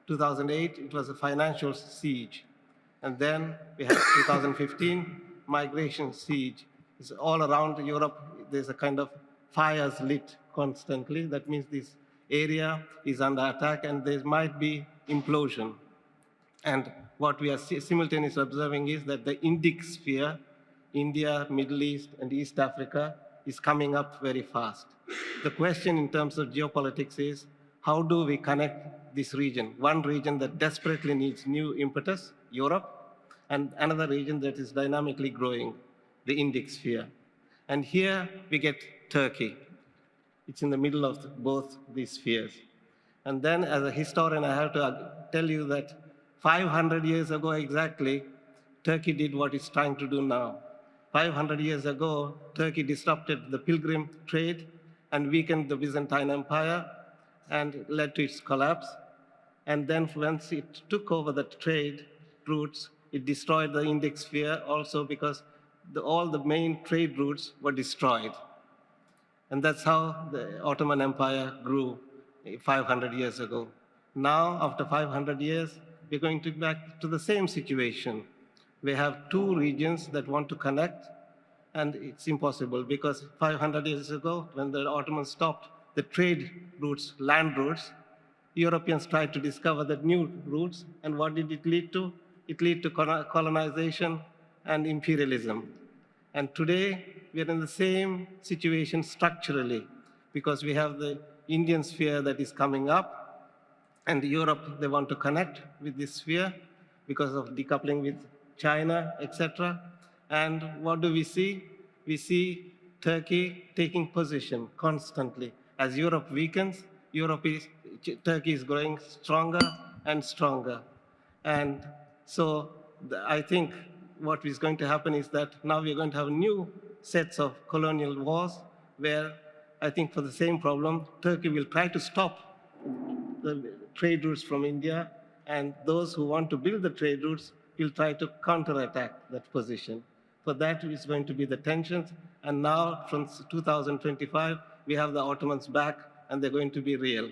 2008, it was a financial siege. And then we had 2015, migration siege. It's all around Europe, there's a kind of fires lit constantly. That means this area is under attack and there might be implosion. And what we are simultaneously observing is that the Indic sphere, India, Middle East, and East Africa, is coming up very fast. The question in terms of geopolitics is, how do we connect this region? One region that desperately needs new impetus, Europe, and another region that is dynamically growing, the Indic sphere. And here we get Turkey. It's in the middle of both these spheres. And then as a historian, I have to tell you that 500 years ago exactly, Turkey did what it's trying to do now. 500 years ago, Turkey disrupted the pilgrim trade and weakened the Byzantine Empire and led to its collapse. And then once it took over the trade routes, it destroyed the Indic sphere also because all the main trade routes were destroyed. And that's how the Ottoman Empire grew 500 years ago. Now, after 500 years, we're going to back to the same situation. We have two regions that want to connect, and it's impossible because 500 years ago, when the Ottomans stopped the trade routes, land routes, Europeans tried to discover the new routes, and what did it lead to? It led to colonization and imperialism. And today, we are in the same situation structurally because we have the Indian sphere that is coming up, and Europe, they want to connect with this sphere because of decoupling with China, etc. And what do we see? We see Turkey taking position constantly. As Europe weakens, Turkey is growing stronger and stronger. And so I think what is going to happen is that now we're going to have new sets of colonial wars where I think for the same problem, Turkey will try to stop the trade routes from India, and those who want to build the trade routes will try to counterattack that position. For that is going to be the tensions, and now from 2025, we have the Ottomans back, and they're going to be real.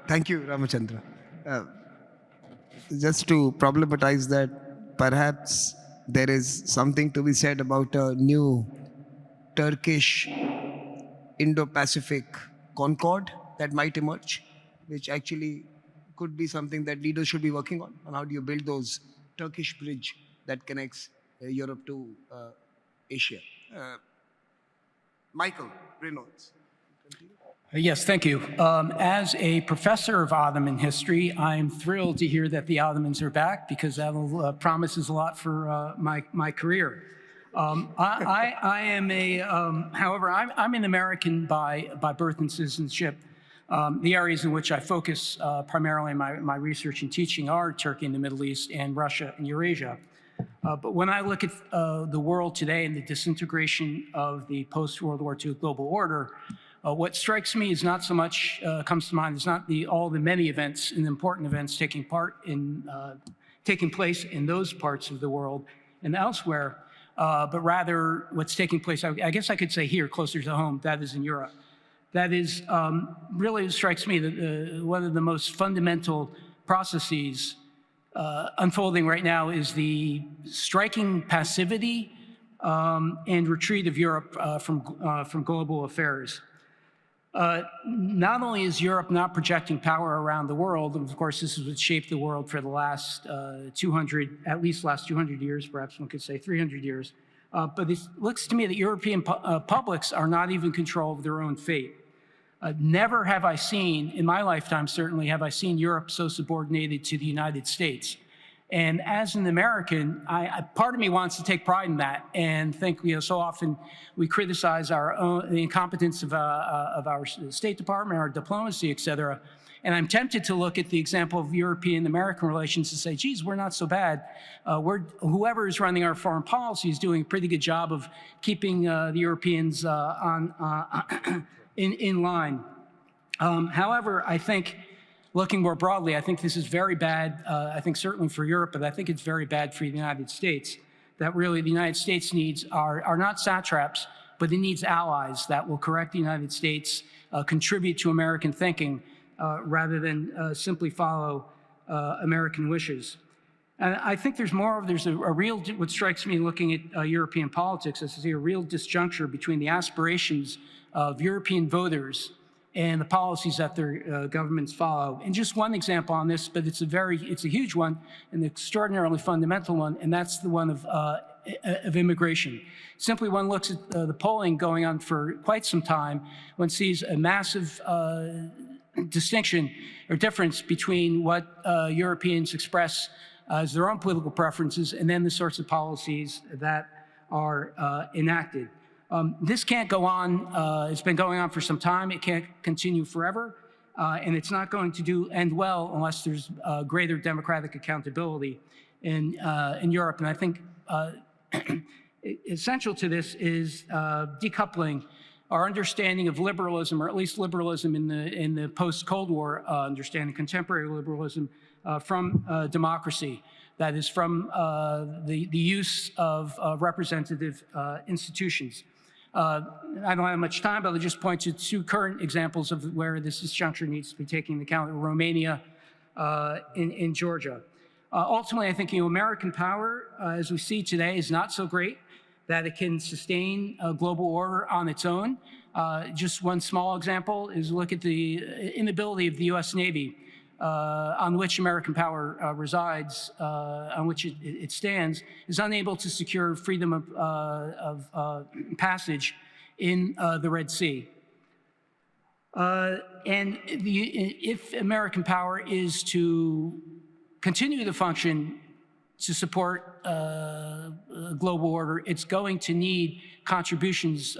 Thank you, Ramachandra. Just to problematize that, perhaps there is something to be said about a new Turkish Indo-Pacific concord that might emerge, which actually could be something that leaders should be working on how do you build those Turkish bridge that connects Europe to Asia. Michael Reynolds. Yes, thank you. As a professor of Ottoman history, I'm thrilled to hear that the Ottomans are back because that promises a lot for my career. I am however, I'm an American by birth and citizenship. The areas in which I focus primarily my research and teaching are Turkey and the Middle East and Russia and Eurasia. But when I look at the world today and the disintegration of the post-World War II global order, what strikes me is not so much, comes to mind, is not all the many events and important events taking place in those parts of the world and elsewhere, but rather what's taking place, I guess I could say here, closer to home, that is in Europe. That is, really strikes me that one of the most fundamental processes unfolding right now is the striking passivity and retreat of Europe from global affairs. Not only is Europe not projecting power around the world, and of course this is what shaped the world for the last 200 years, perhaps one could say 300 years, but it looks to me that European publics are not even in control of their own fate. Never have I seen, in my lifetime certainly, have I seen Europe so subordinated to the United States. And as an American, part of me wants to take pride in that and think, so often we criticize the incompetence of our State Department, our diplomacy, et cetera. And I'm tempted to look at the example of European-American relations and say, geez, we're not so bad. Whoever is running our foreign policy is doing a pretty good job of keeping the Europeans in line. However, I think, looking more broadly, I think this is very bad, I think certainly for Europe, but I think it's very bad for the United States, that really the United States needs are not satraps, but it needs allies that will correct the United States, contribute to American thinking, rather than simply follow American wishes. And I think there's a real, what strikes me looking at European politics, is a real disjuncture between the aspirations of European voters and the policies that their governments follow. And just one example on this, but it's a huge one, an extraordinarily fundamental one, and that's the one of immigration. Simply one looks at the polling going on for quite some time, one sees a massive distinction or difference between what Europeans express as their own political preferences and then the sorts of policies that are enacted. This can't go on. It's been going on for some time. It can't continue forever. And it's not going to end well unless there's greater democratic accountability in Europe. And I think essential to this is decoupling our understanding of liberalism, or at least liberalism in the post-Cold War understanding, contemporary liberalism, from democracy. That is from the use of representative institutions. I don't have much time, but I'll just point to two current examples of where this disjuncture needs to be taken into account: Romania in Georgia. Ultimately, I think American power, as we see today, is not so great that it can sustain a global order on its own. Just one small example is look at the inability of the U.S. Navy, on which American power resides, on which it stands, is unable to secure freedom of passage in the Red Sea. And if American power is to continue to function to support a global order, it's going to need contributions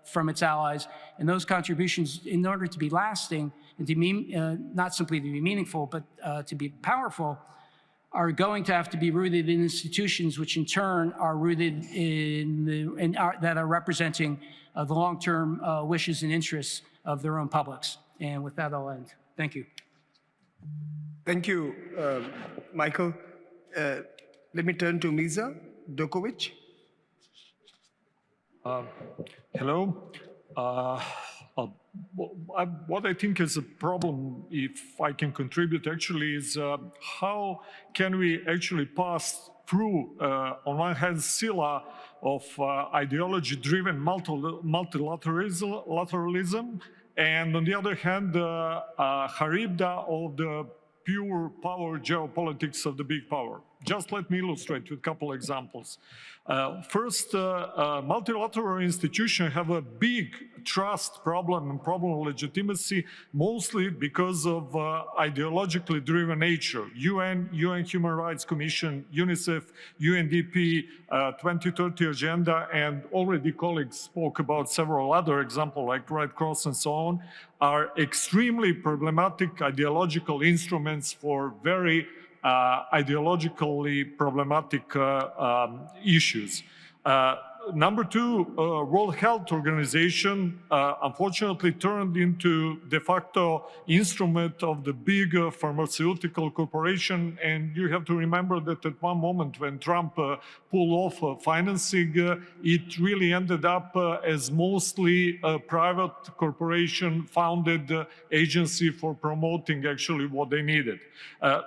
from its allies. And those contributions, in order to be lasting, and to not simply to be meaningful, but to be powerful, are going to have to be rooted in institutions which in turn are rooted that are representing the long-term wishes and interests of their own publics. And with that, I'll end. Thank you. Thank you, Michael. Let me turn to Mirza Dokovic. Hello. What I think is a problem, if I can contribute actually, is how can we actually pass through, on one hand, sila of ideology-driven multilateralism, and on the other hand, haribda of the pure power geopolitics of the big power. Just let me illustrate with a couple examples. First, multilateral institutions have a big trust problem and problem of legitimacy, mostly because of ideologically driven nature. UN Human Rights Commission, UNICEF, UNDP, 2030 Agenda, and already colleagues spoke about several other examples like Red Cross and so on, are extremely problematic ideological instruments for very ideologically problematic issues. Number two, World Health Organization unfortunately turned into de facto instrument of the big pharmaceutical corporation, and you have to remember that at one moment when Trump pulled off financing, it really ended up as mostly a private corporation founded agency for promoting actually what they needed.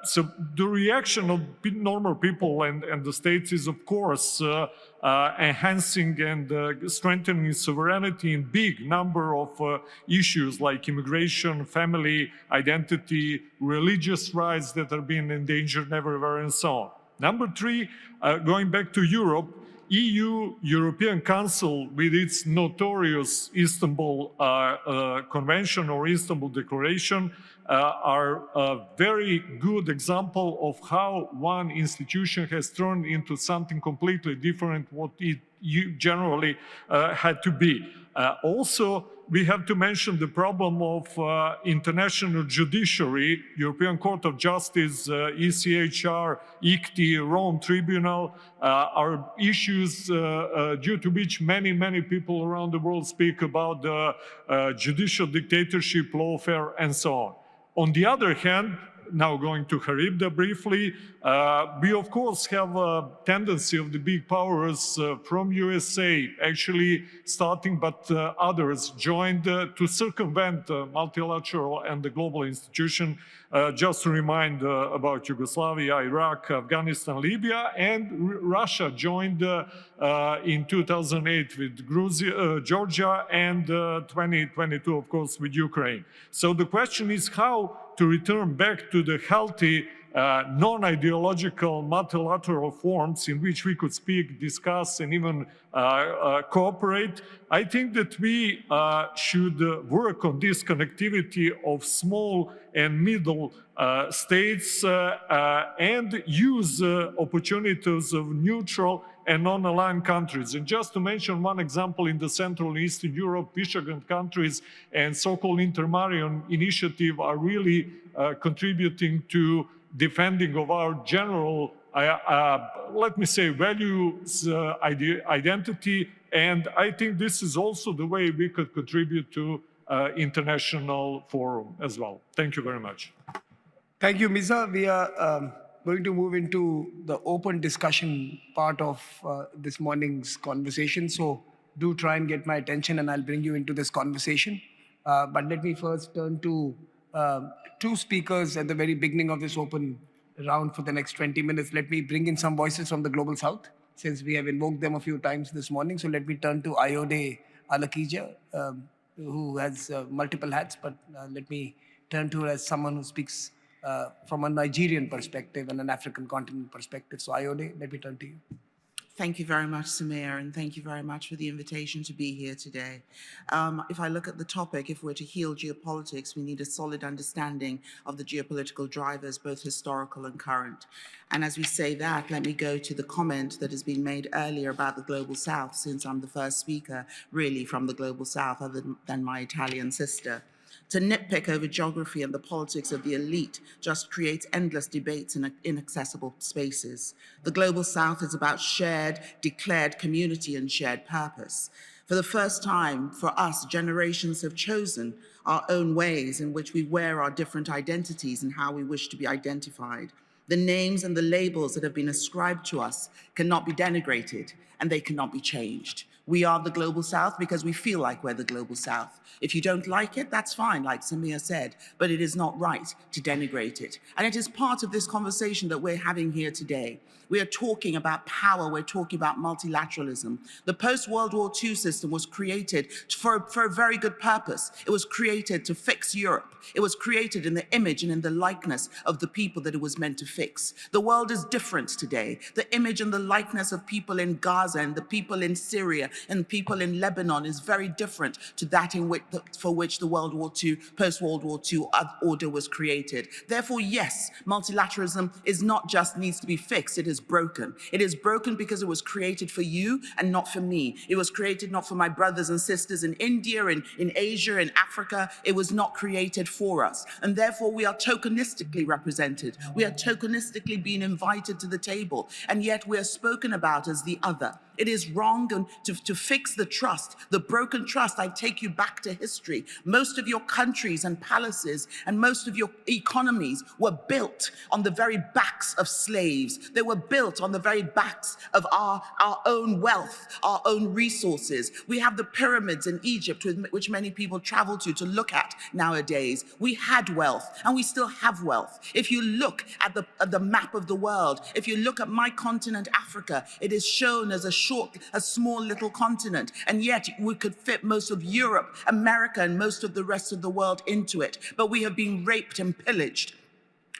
So the reaction of normal people and the states is, of course, enhancing and strengthening sovereignty in big number of issues like immigration, family identity, religious rights that are being endangered everywhere, and so on. Number three, going back to Europe, European Council, with its notorious Istanbul Convention or Istanbul Declaration, are a very good example of how one institution has turned into something completely different what it generally had to be. Also, we have to mention the problem of international judiciary, European Court of Justice, ECHR, ICTY, Rome Tribunal, are issues due to which many people around the world speak about judicial dictatorship, lawfare, and so on. On the other hand, now going to Charybda briefly, we of course have a tendency of the big powers from USA actually starting, but others joined to circumvent multilateral and the global institution. Just to remind about Yugoslavia, Iraq, Afghanistan, Libya, and Russia joined in 2008 with Georgia, and 2022, of course, with Ukraine. So the question is how to return back to the healthy, non-ideological multilateral forms in which we could speak, discuss, and even cooperate. I think that we should work on this connectivity of small and middle states and use opportunities of neutral and non-aligned countries. And just to mention one example, in the Central and Eastern Europe, Visegrad countries and so-called Intermarian initiative are really contributing to defending of our general, let me say, values, identity. And I think this is also the way we could contribute to international forum as well. Thank you very much. Thank you, Misa. We are going to move into the open discussion part of this morning's conversation. So do try and get my attention and I'll bring you into this conversation. But let me first turn to two speakers at the very beginning of this open round for the next 20 minutes. Let me bring in some voices from the Global South, since we have invoked them a few times this morning. So let me turn to Ayode Alakija, who has multiple hats, but let me turn to her as someone who speaks from a Nigerian perspective and an African continent perspective. So Ayode, let me turn to you. Thank you very much, Samir, and thank you very much for the invitation to be here today. If I look at the topic, if we're to heal geopolitics, we need a solid understanding of the geopolitical drivers, both historical and current. And as we say that, let me go to the comment that has been made earlier about the Global South, since I'm the first speaker really from the Global South other than my Italian sister. To nitpick over geography and the politics of the elite just creates endless debates in inaccessible spaces. The Global South is about shared, declared community and shared purpose. For the first time, for us, generations have chosen our own ways in which we wear our different identities and how we wish to be identified. The names and the labels that have been ascribed to us cannot be denigrated, and they cannot be changed. We are the global south because we feel like we're the global south. If you don't like it, that's fine, like Samir said, but it is not right to denigrate it. And it is part of this conversation that we're having here today. We are talking about power, we're talking about multilateralism. The post-World War II system was created for a very good purpose. It was created to fix Europe. It was created in the image and in the likeness of the people that it was meant to fix. The world is different today. The image and the likeness of people in Gaza and the people in Syria and people in Lebanon is very different to that for which the World War II, post-World War II order was created. Therefore, yes, multilateralism is not just needs to be fixed, it is broken. It is broken because it was created for you and not for me. It was created not for my brothers and sisters in India, in Asia, in Africa. It was not created for us. And therefore, we are tokenistically represented. We are tokenistically being invited to the table. And yet we are spoken about as the other. It is wrong, and to fix the trust, the broken trust, I take you back to history. Most of your countries and palaces and most of your economies were built on the very backs of slaves. They were built on the very backs of our own wealth, our own resources. We have the pyramids in Egypt, which many people travel to look at nowadays. We had wealth, and we still have wealth. If you look at the map of the world, if you look at my continent, Africa, it is shown as a small little continent, and yet we could fit most of Europe, America, and most of the rest of the world into it. But we have been raped and pillaged.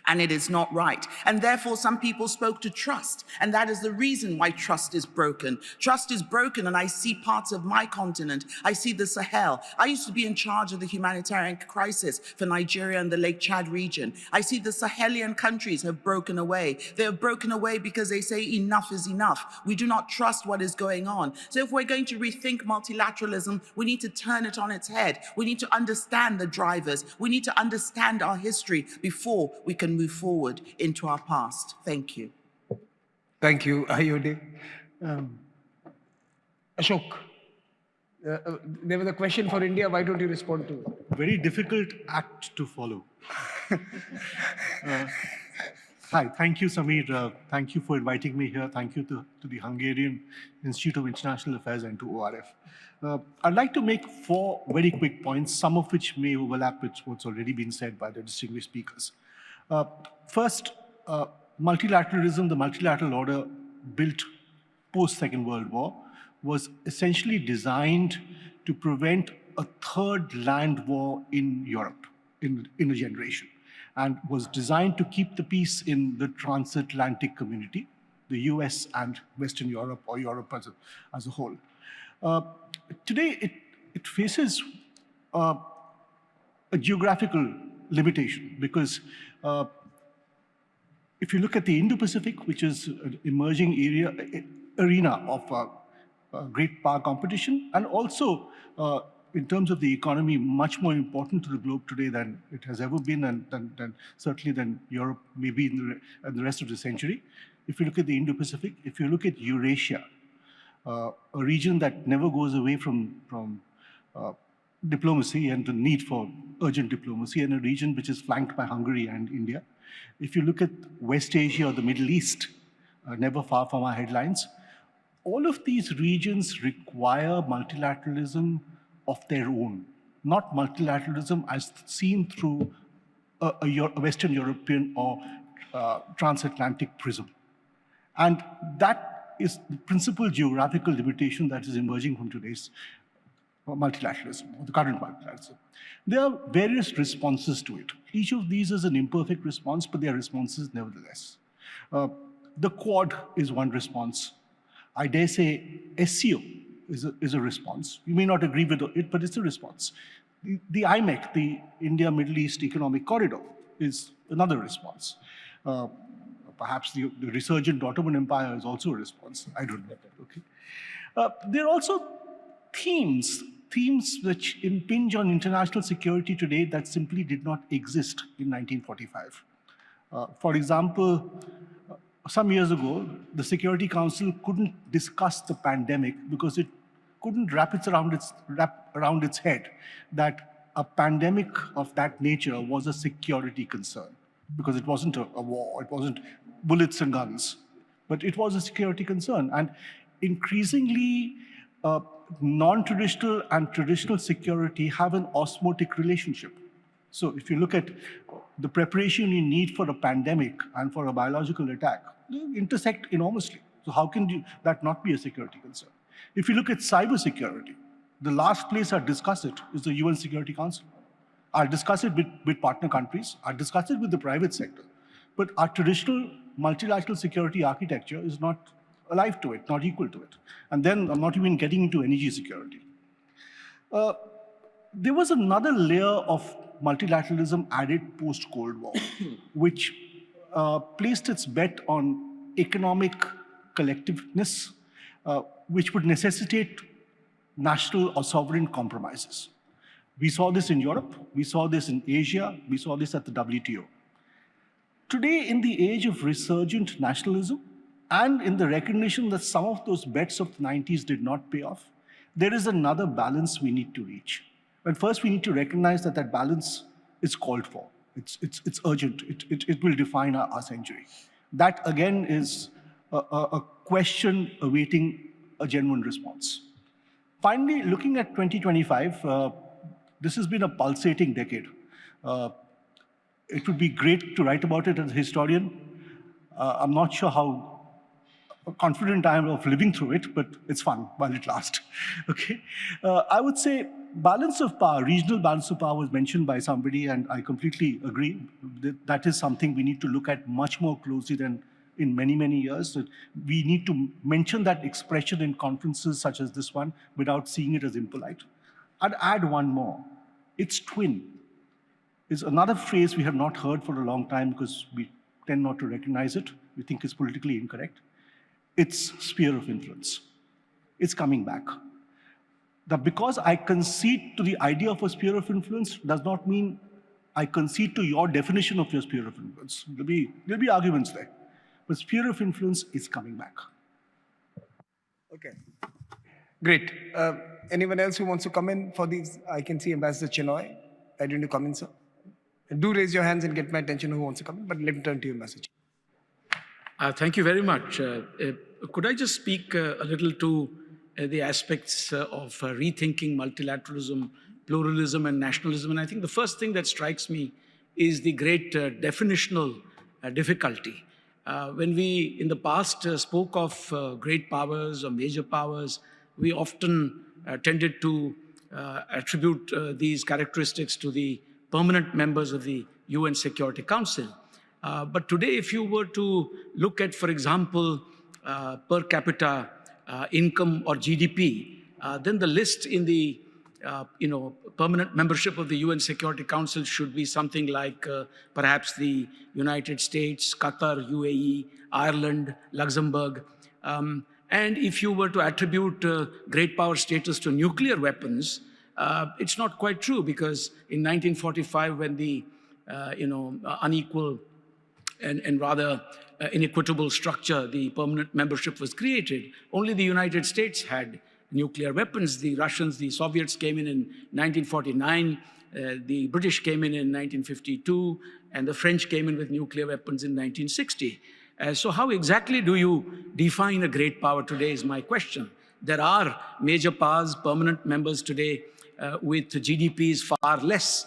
And it is not right. And therefore, some people spoke to trust. And that is the reason why trust is broken. Trust is broken, and I see parts of my continent. I see the Sahel. I used to be in charge of the humanitarian crisis for Nigeria and the Lake Chad region. I see the Sahelian countries have broken away. They have broken away because they say enough is enough. We do not trust what is going on. So if we're going to rethink multilateralism, we need to turn it on its head. We need to understand the drivers. We need to understand our history before we can move forward into our past. Thank you. Thank you, Ayode. Ashok, there was a question for India. Why don't you respond to it? Very difficult act to follow. Hi, thank you, Samir. Thank you for inviting me here. Thank you to the Hungarian Institute of International Affairs and to ORF. I'd like to make 4 very quick points, some of which may overlap with what's already been said by the distinguished speakers. First, multilateralism, the multilateral order built post-Second World War, was essentially designed to prevent a third land war in Europe in a generation, and was designed to keep the peace in the transatlantic community, the US and Western Europe, or Europe as a whole. Today, it faces a geographical limitation, because if you look at the Indo-Pacific, which is an emerging arena of great power competition, and also in terms of the economy, much more important to the globe today than it has ever been, and certainly than Europe maybe in the rest of the century. If you look at the Indo-Pacific, if you look at Eurasia, a region that never goes away from diplomacy and the need for urgent diplomacy, and a region which is flanked by Hungary and India. If you look at West Asia or the Middle East, never far from our headlines, all of these regions require multilateralism of their own, not multilateralism as seen through a Western European or transatlantic prism. And that is the principal geographical limitation that is emerging from today's multilateralism, or the current multilateralism. There are various responses to it. Each of these is an imperfect response, but they are responses nevertheless. The Quad is one response. I dare say SCO is a response. You may not agree with it, but it's a response. The IMEC, the India Middle East Economic Corridor, is another response. Perhaps the resurgent Ottoman Empire is also a response. I don't know. Okay. There are also themes which impinge on international security today that simply did not exist in 1945. For example, some years ago, the Security Council couldn't discuss the pandemic because it couldn't wrap around its head that a pandemic of that nature was a security concern, because it wasn't a war, it wasn't bullets and guns, but it was a security concern. And increasingly, non-traditional and traditional security have an osmotic relationship. So if you look at the preparation you need for a pandemic and for a biological attack, they intersect enormously. So how can that not be a security concern? If you look at cybersecurity, the last place I'd discuss it is the UN Security Council. I'll discuss it with partner countries. I'll discuss it with the private sector. But our traditional multilateral security architecture is not alive to it, not equal to it. And then I'm not even getting into energy security. There was another layer of multilateralism added post-Cold War, which placed its bet on economic collectiveness, which would necessitate national or sovereign compromises. We saw this in Europe, we saw this in Asia, we saw this at the WTO. Today, in the age of resurgent nationalism, and in the recognition that some of those bets of the 90s did not pay off, there is another balance we need to reach. But first, we need to recognize that that balance is called for. It's urgent. It will define our century. That, again, is a question awaiting a genuine response. Finally, looking at 2025, this has been a pulsating decade. It would be great to write about it as a historian. I'm not sure how confident I am of living through it, but it's fun while it lasts. Okay, I would say balance of power, regional balance of power was mentioned by somebody, and I completely agree. That is something we need to look at much more closely than in many, many years. We need to mention that expression in conferences such as this one without seeing it as impolite. I'd add one more. It's twin. It's another phrase we have not heard for a long time because we tend not to recognize it. We think it's politically incorrect. It's sphere of influence. It's coming back. That because I concede to the idea of a sphere of influence does not mean I concede to your definition of your sphere of influence. There'll be arguments there. But sphere of influence is coming back. Okay, great. Anyone else who wants to come in for these? I can see Ambassador Chenoy. I didn't come in, sir. Do raise your hands and get my attention who wants to come in, but let me turn to your message. Thank you very much. Could I just speak a little to the aspects of rethinking multilateralism, pluralism, and nationalism? And I think the first thing that strikes me is the great definitional difficulty. When we, in the past, spoke of great powers or major powers, we often tended to attribute these characteristics to the permanent members of the UN Security Council. But today, if you were to look at, for example, per capita income or GDP, then the list in the permanent membership of the UN Security Council should be something like perhaps the United States, Qatar, UAE, Ireland, Luxembourg. And if you were to attribute great power status to nuclear weapons, it's not quite true, because in 1945, when the unequal and rather inequitable structure, the permanent membership was created, only the United States had nuclear weapons. The Russians, the Soviets came in 1949, the British came in 1952, and the French came in with nuclear weapons in 1960. So how exactly do you define a great power today is my question. There are major powers, permanent members today, with GDPs far less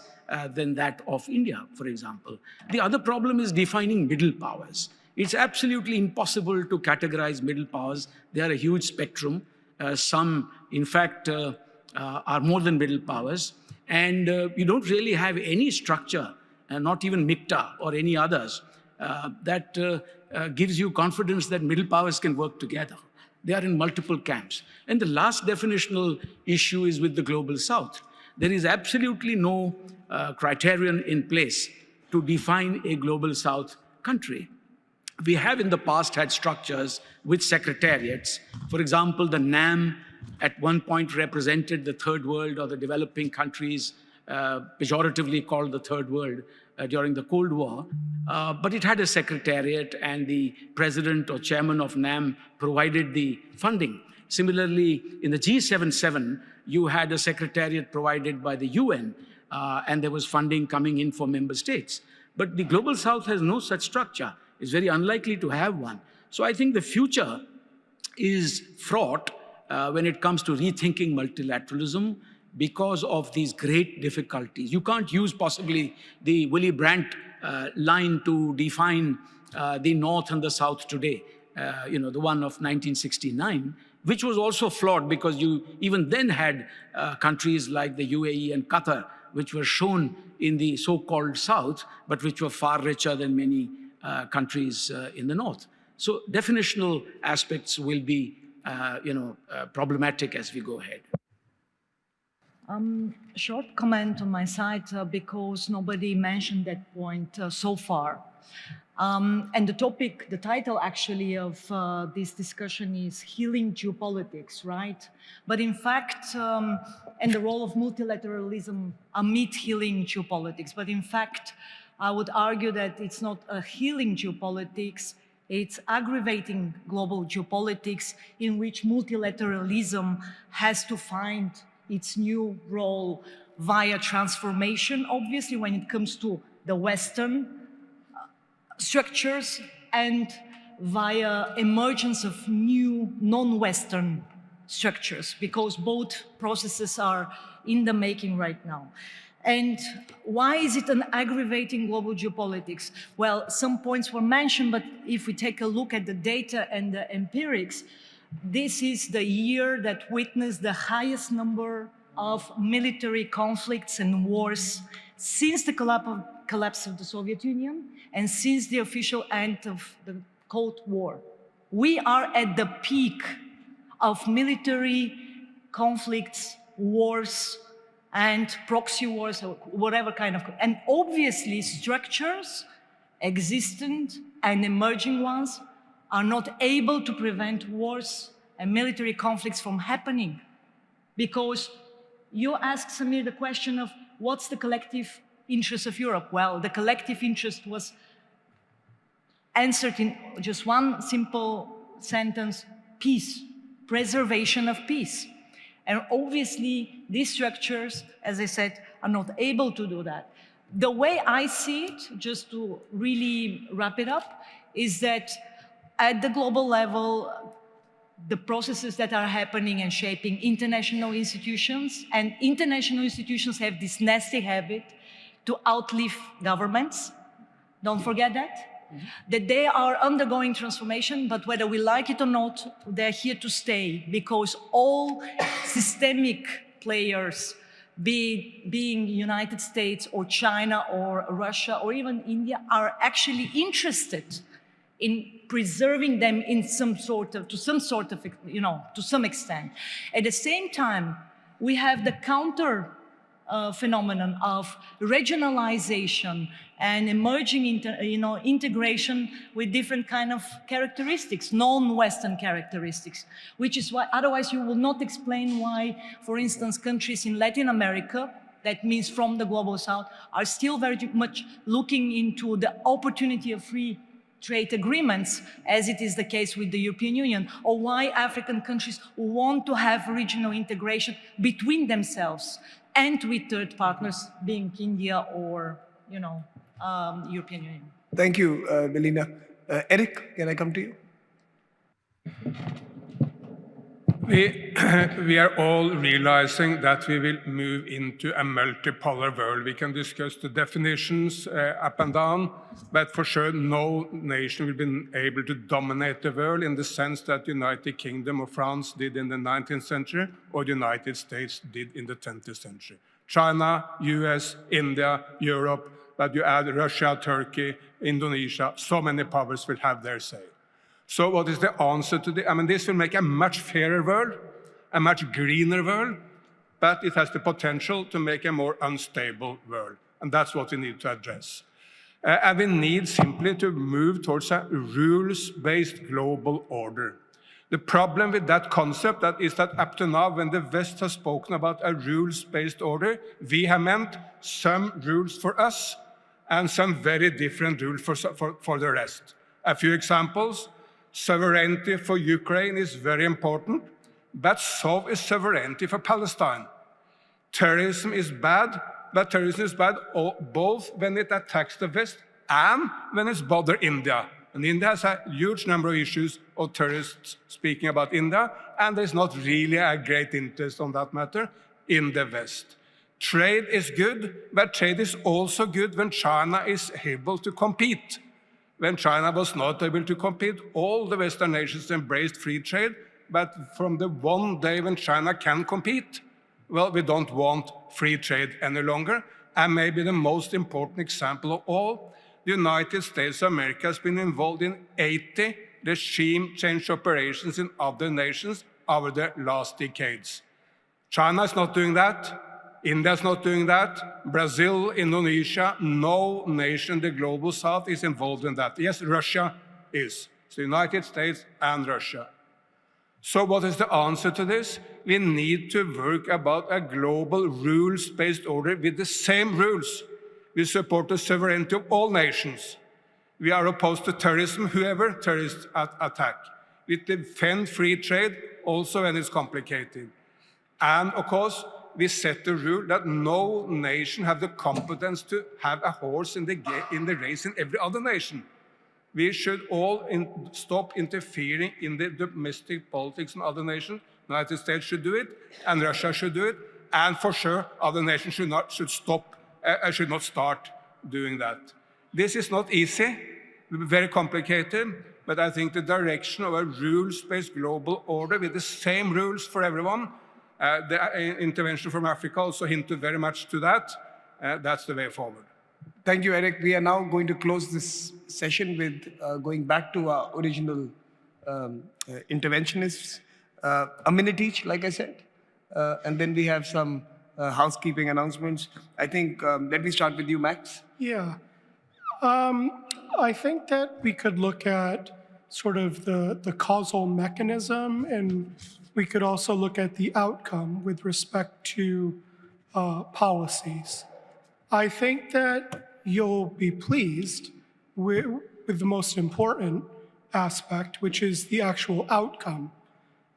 than that of India, for example. The other problem is defining middle powers. It's absolutely impossible to categorize middle powers. They are a huge spectrum. Some, in fact, are more than middle powers. And you don't really have any structure, not even MICTA or any others, that gives you confidence that middle powers can work together. They are in multiple camps. And the last definitional issue is with the Global South. There is absolutely no criterion in place to define a Global South country. We have in the past had structures with secretariats. For example, the NAM at one point represented the third world or the developing countries, pejoratively called the third world during the Cold War. But it had a secretariat, and the president or chairman of NAM provided the funding. Similarly, in the G77, you had a secretariat provided by the UN, and there was funding coming in for member states. But the Global South has no such structure. It's very unlikely to have one. So I think the future is fraught when it comes to rethinking multilateralism because of these great difficulties. You can't use possibly the Willy Brandt line to define the North and the South today, the one of 1969, which was also flawed because you even then had countries like the UAE and Qatar, which were shown in the so-called South, but which were far richer than many countries in the North. So definitional aspects will be problematic as we go ahead. Short comment on my side because nobody mentioned that point so far. And the title actually of this discussion is Healing Geopolitics, right? But in fact, and the role of multilateralism amid healing geopolitics. But in fact, I would argue that it's not a healing geopolitics, it's aggravating global geopolitics in which multilateralism has to find its new role via transformation, obviously, when it comes to the Western structures and via emergence of new non-Western structures, because both processes are in the making right now. And why is it an aggravating global geopolitics? Well, some points were mentioned, but if we take a look at the data and the empirics, this is the year that witnessed the highest number of military conflicts and wars since the collapse of the Soviet Union and since the official end of the Cold War. We are at the peak of military conflicts, wars, and proxy wars, or whatever kind of, and obviously structures, existent and emerging ones, are not able to prevent wars and military conflicts from happening. Because you asked, Samir, the question of what's the collective interest of Europe? Well, the collective interest was answered in just one simple sentence: peace, preservation of peace. And obviously, these structures, as I said, are not able to do that. The way I see it, just to really wrap it up, is that at the global level, the processes that are happening and shaping international institutions, and international institutions have this nasty habit to outlive governments. Don't forget that. That they are undergoing transformation, but whether we like it or not, they're here to stay, because all systemic players, being United States or China or Russia or even India, are actually interested in preserving them in to some extent. At the same time, we have the counter phenomenon of regionalization and emerging integration with different kind of characteristics, non-Western characteristics, which is why otherwise you will not explain why, for instance, countries in Latin America, that means from the global south, are still very much looking into the opportunity of free trade agreements, as it is the case with the European Union, or why African countries want to have regional integration between themselves and with third partners, being India or, European Union. Thank you, Melina. Eric, can I come to you? We are all realizing that we will move into a multipolar world. We can discuss the definitions up and down, but for sure no nation will be able to dominate the world in the sense that the United Kingdom or France did in the 19th century or the United States did in the 20th century. China, US, India, Europe, but you add Russia, Turkey, Indonesia, so many powers will have their say. So what is the answer to this will make a much fairer world, a much greener world, but it has the potential to make a more unstable world. And that's what we need to address. And we need simply to move towards a rules-based global order. The problem with that concept is that up to now, when the West has spoken about a rules-based order, we have meant some rules for us and some very different rules for the rest. A few examples. Sovereignty for Ukraine is very important, but so is sovereignty for Palestine. Terrorism is bad, but terrorism is bad both when it attacks the West and when it's bothering India. And India has a huge number of issues of tourists speaking about India, and there's not really a great interest on that matter in the West. Trade is good, but trade is also good when China is able to compete. When China was not able to compete, all the Western nations embraced free trade, but from the one day when China can compete, well, we don't want free trade any longer. And maybe the most important example of all, the United States of America has been involved in 80 regime change operations in other nations over the last decades. China is not doing that. India is not doing that. Brazil, Indonesia, no nation in the global south is involved in that. Yes, Russia is. It's the United States and Russia. So what is the answer to this? We need to work about a global rules-based order with the same rules. We support the sovereignty of all nations. We are opposed to terrorism, whoever terrorists attack. We defend free trade, also when it's complicated. And of course, we set the rule that no nation have the competence to have a horse in the race in every other nation. We should all stop interfering in the domestic politics in other nations. The United States should do it, and Russia should do it, and for sure, other nations should not start doing that. This is not easy, very complicated, but I think the direction of a rules-based global order with the same rules for everyone, the intervention from Africa also hinted very much to that. That's the way forward. Thank you, Eric. We are now going to close this session with going back to our original interventionists. A minute each, like I said. And then we have some housekeeping announcements. I think, let me start with you, Max. Yeah. I think that we could look at sort of the causal mechanism, and we could also look at the outcome with respect to policies. I think that you'll be pleased with the most important aspect, which is the actual outcome.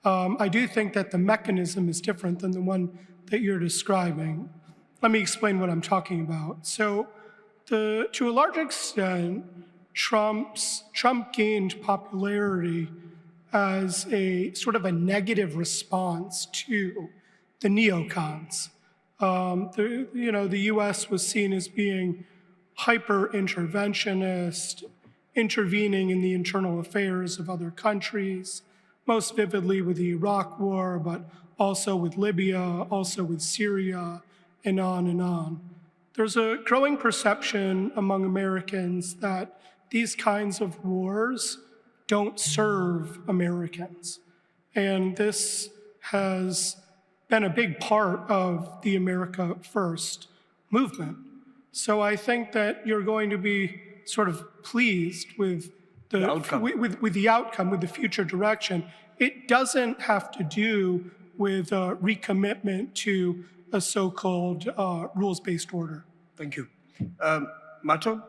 I do think that the mechanism is different than the one that you're describing. Let me explain what I'm talking about. So to a large extent, Trump gained popularity as a sort of a negative response to the neocons. The U.S. was seen as being hyper-interventionist, intervening in the internal affairs of other countries, most vividly with the Iraq War, but also with Libya, also with Syria, and on and on. There's a growing perception among Americans that these kinds of wars don't serve Americans. And this has been a big part of the America First movement. So I think that you're going to be sort of pleased with the outcome, with the outcome, with the future direction. It doesn't have to do with recommitment to a so-called rules-based order. Thank you. Macho?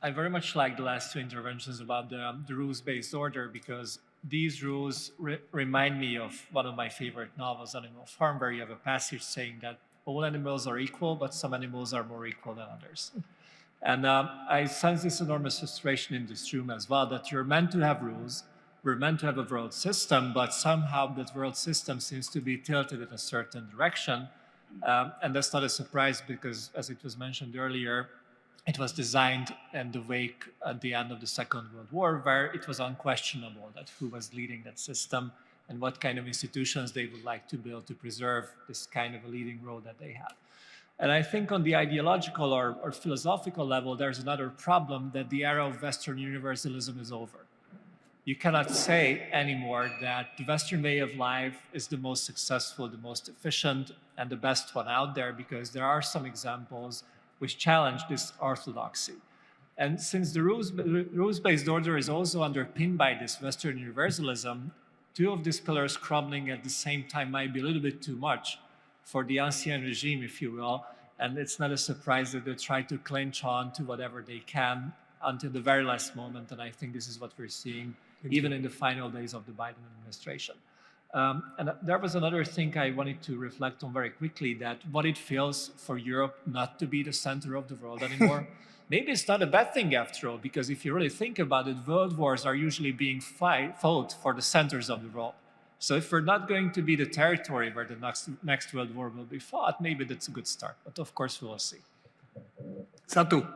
I very much like the last two interventions about the rules-based order, because these rules remind me of one of my favorite novels, Animal Farm, where you have a passage saying that all animals are equal, but some animals are more equal than others. And I sense this enormous frustration in this room as well, that you're meant to have rules, we're meant to have a world system, but somehow that world system seems to be tilted in a certain direction. And that's not a surprise because, as it was mentioned earlier, it was designed in the wake at the end of the Second World War, where it was unquestionable that who was leading that system and what kind of institutions they would like to build to preserve this kind of a leading role that they have. And I think on the ideological or philosophical level, there's another problem, that the era of Western universalism is over. You cannot say anymore that the Western way of life is the most successful, the most efficient, and the best one out there, because there are some examples which challenge this orthodoxy. And since the rules-based order is also underpinned by this Western universalism, two of these pillars crumbling at the same time might be a little bit too much for the ancien regime, if you will. And it's not a surprise that they try to clinch on to whatever they can until the very last moment. And I think this is what we're seeing even in the final days of the Biden administration. And there was another thing I wanted to reflect on very quickly, that what it feels for Europe not to be the center of the world anymore. maybe it's not a bad thing after all, because if you really think about it, world wars are usually being fought for the centers of the world. So if we're not going to be the territory where the next world war will be fought, maybe that's a good start. But of course, we will see. Satu.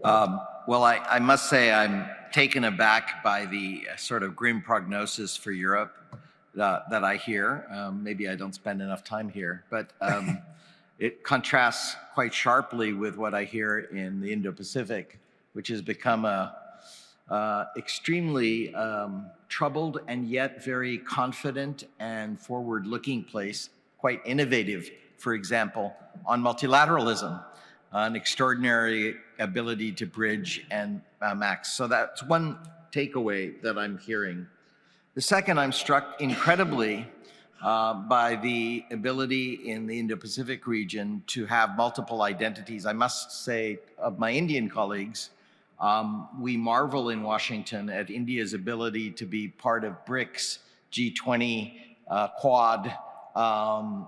Well, I must say I'm taken aback by the sort of grim prognosis for Europe that I hear. Maybe I don't spend enough time here, but it contrasts quite sharply with what I hear in the Indo-Pacific, which has become a extremely troubled and yet very confident and forward-looking place, quite innovative, for example, on multilateralism, an extraordinary ability to bridge and max. So that's one takeaway that I'm hearing. The second, I'm struck incredibly by the ability in the Indo-Pacific region to have multiple identities. I must say, of my Indian colleagues, we marvel in Washington at India's ability to be part of BRICS, G20, Quad, and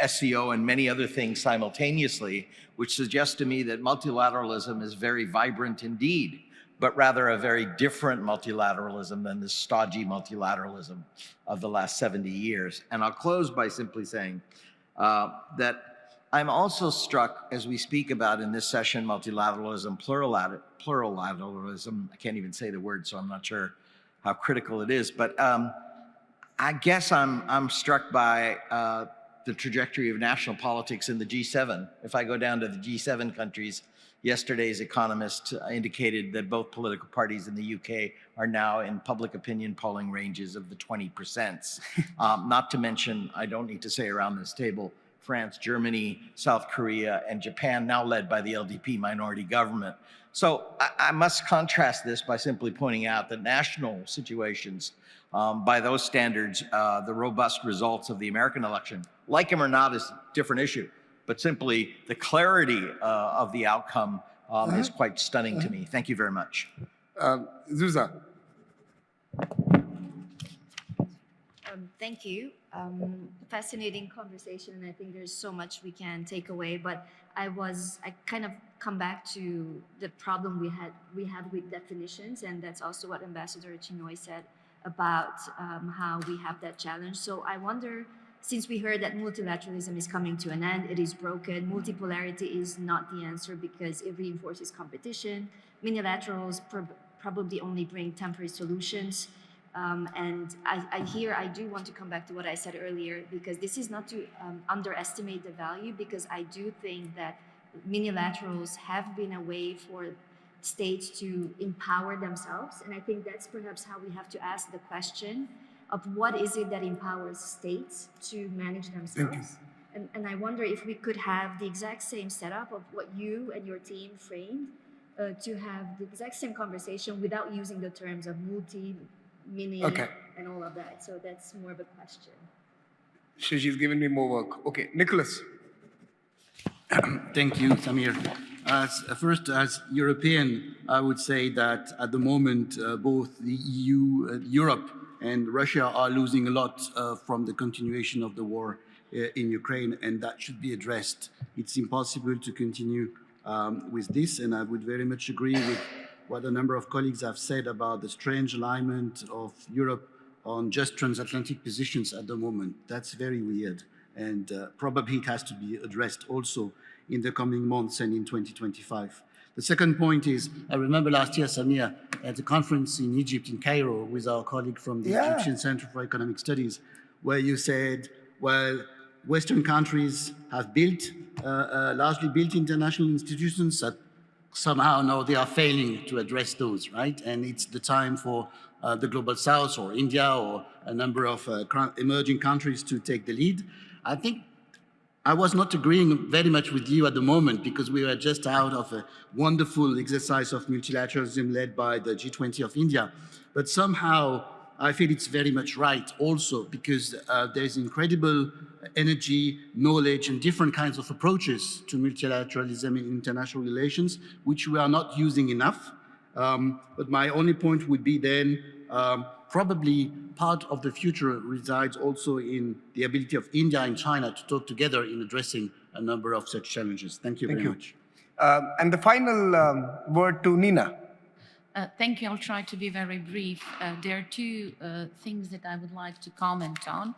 SCO and many other things simultaneously, which suggests to me that multilateralism is very vibrant indeed, but rather a very different multilateralism than the stodgy multilateralism of the last 70 years. And I'll close by simply saying that I'm also struck, as we speak about in this session, multilateralism, plurilateralism, I can't even say the word, so I'm not sure how critical it is, but I guess I'm struck by the trajectory of national politics in the G7. If I go down to the G7 countries, yesterday's Economist indicated that both political parties in the UK are now in public opinion polling ranges of the 20%. Not to mention, I don't need to say around this table, France, Germany, South Korea, and Japan, now led by the LDP minority government. So I must contrast this by simply pointing out that national situations, by those standards, the robust results of the American election, like them or not, is a different issue. But simply the clarity of the outcome is quite stunning to me. Thank you very much. Zuza. Thank you. Fascinating conversation, and I think there's so much we can take away. But I kind of come back to the problem we have with definitions, and that's also what Ambassador Chinoy said about how we have that challenge. So I wonder, since we heard that multilateralism is coming to an end, it is broken, multipolarity is not the answer because it reinforces competition. Minilaterals probably only bring temporary solutions. And I do want to come back to what I said earlier, because this is not to underestimate the value, because I do think that minilaterals have been a way for states to empower themselves. And I think that's perhaps how we have to ask the question of what is it that empowers states to manage themselves. And I wonder if we could have the exact same setup of what you and your team framed, to have the exact same conversation without using the terms of multi, mini, and all of that. So that's more of a question. She's given me more work. Okay, Nicholas. Thank you, Samir. First, as European, I would say that at the moment, both the EU, Europe, and Russia are losing a lot from the continuation of the war in Ukraine, and that should be addressed. It's impossible to continue with this, and I would very much agree with what a number of colleagues have said about the strange alignment of Europe on just transatlantic positions at the moment. That's very weird, and probably it has to be addressed also in the coming months and in 2025. The second point is, I remember last year, Samir, at a conference in Egypt, in Cairo, with our colleague from the Egyptian Center for Economic Studies, where you said, well, Western countries have built, largely built international institutions that somehow now they are failing to address those, right? And it's the time for the Global South or India or a number of emerging countries to take the lead. I think I was not agreeing very much with you at the moment because we were just out of a wonderful exercise of multilateralism led by the G20 of India. But somehow I feel it's very much right also because there's incredible energy, knowledge, and different kinds of approaches to multilateralism in international relations, which we are not using enough. But my only point would be then probably part of the future resides also in the ability of India and China to talk together in addressing a number of such challenges. Thank you very much. And the final word to Nina. Thank you. I'll try to be very brief. There are two things that I would like to comment on.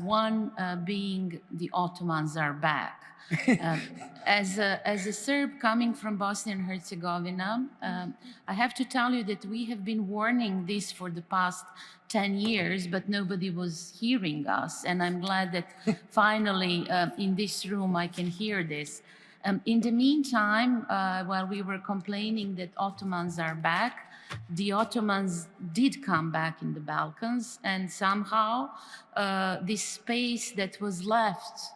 One being the Ottomans are back. As a Serb coming from Bosnia and Herzegovina, I have to tell you that we have been warning this for the past 10 years, but nobody was hearing us. And I'm glad that finally in this room I can hear this. In the meantime, while we were complaining that Ottomans are back, the Ottomans did come back in the Balkans, and somehow this space that was left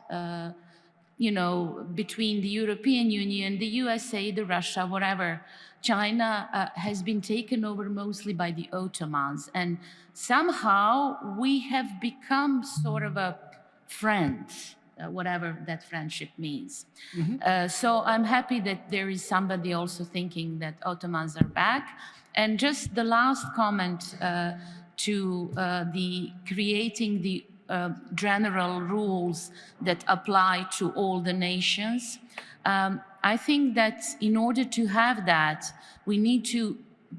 between the European Union, the USA, the Russia, whatever, China has been taken over mostly by the Ottomans. And somehow we have become sort of a friend, whatever that friendship means. So I'm happy that there is somebody also thinking that Ottomans are back. And just the last comment to the creating the general rules that apply to all the nations. I think that in order to have that, we need to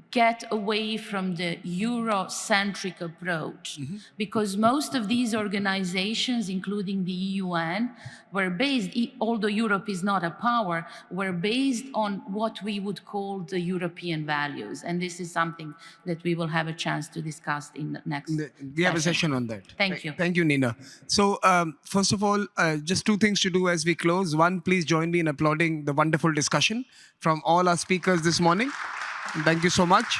get away from the Eurocentric approach, because most of these organizations, including the UN, were based, although Europe is not a power, were based on what we would call the European values. And this is something that we will have a chance to discuss in the next We have a session on that. Thank you. Thank you, Nina. So first of all, just two things to do as we close. One, please join me in applauding the wonderful discussion from all our speakers this morning. Thank you so much.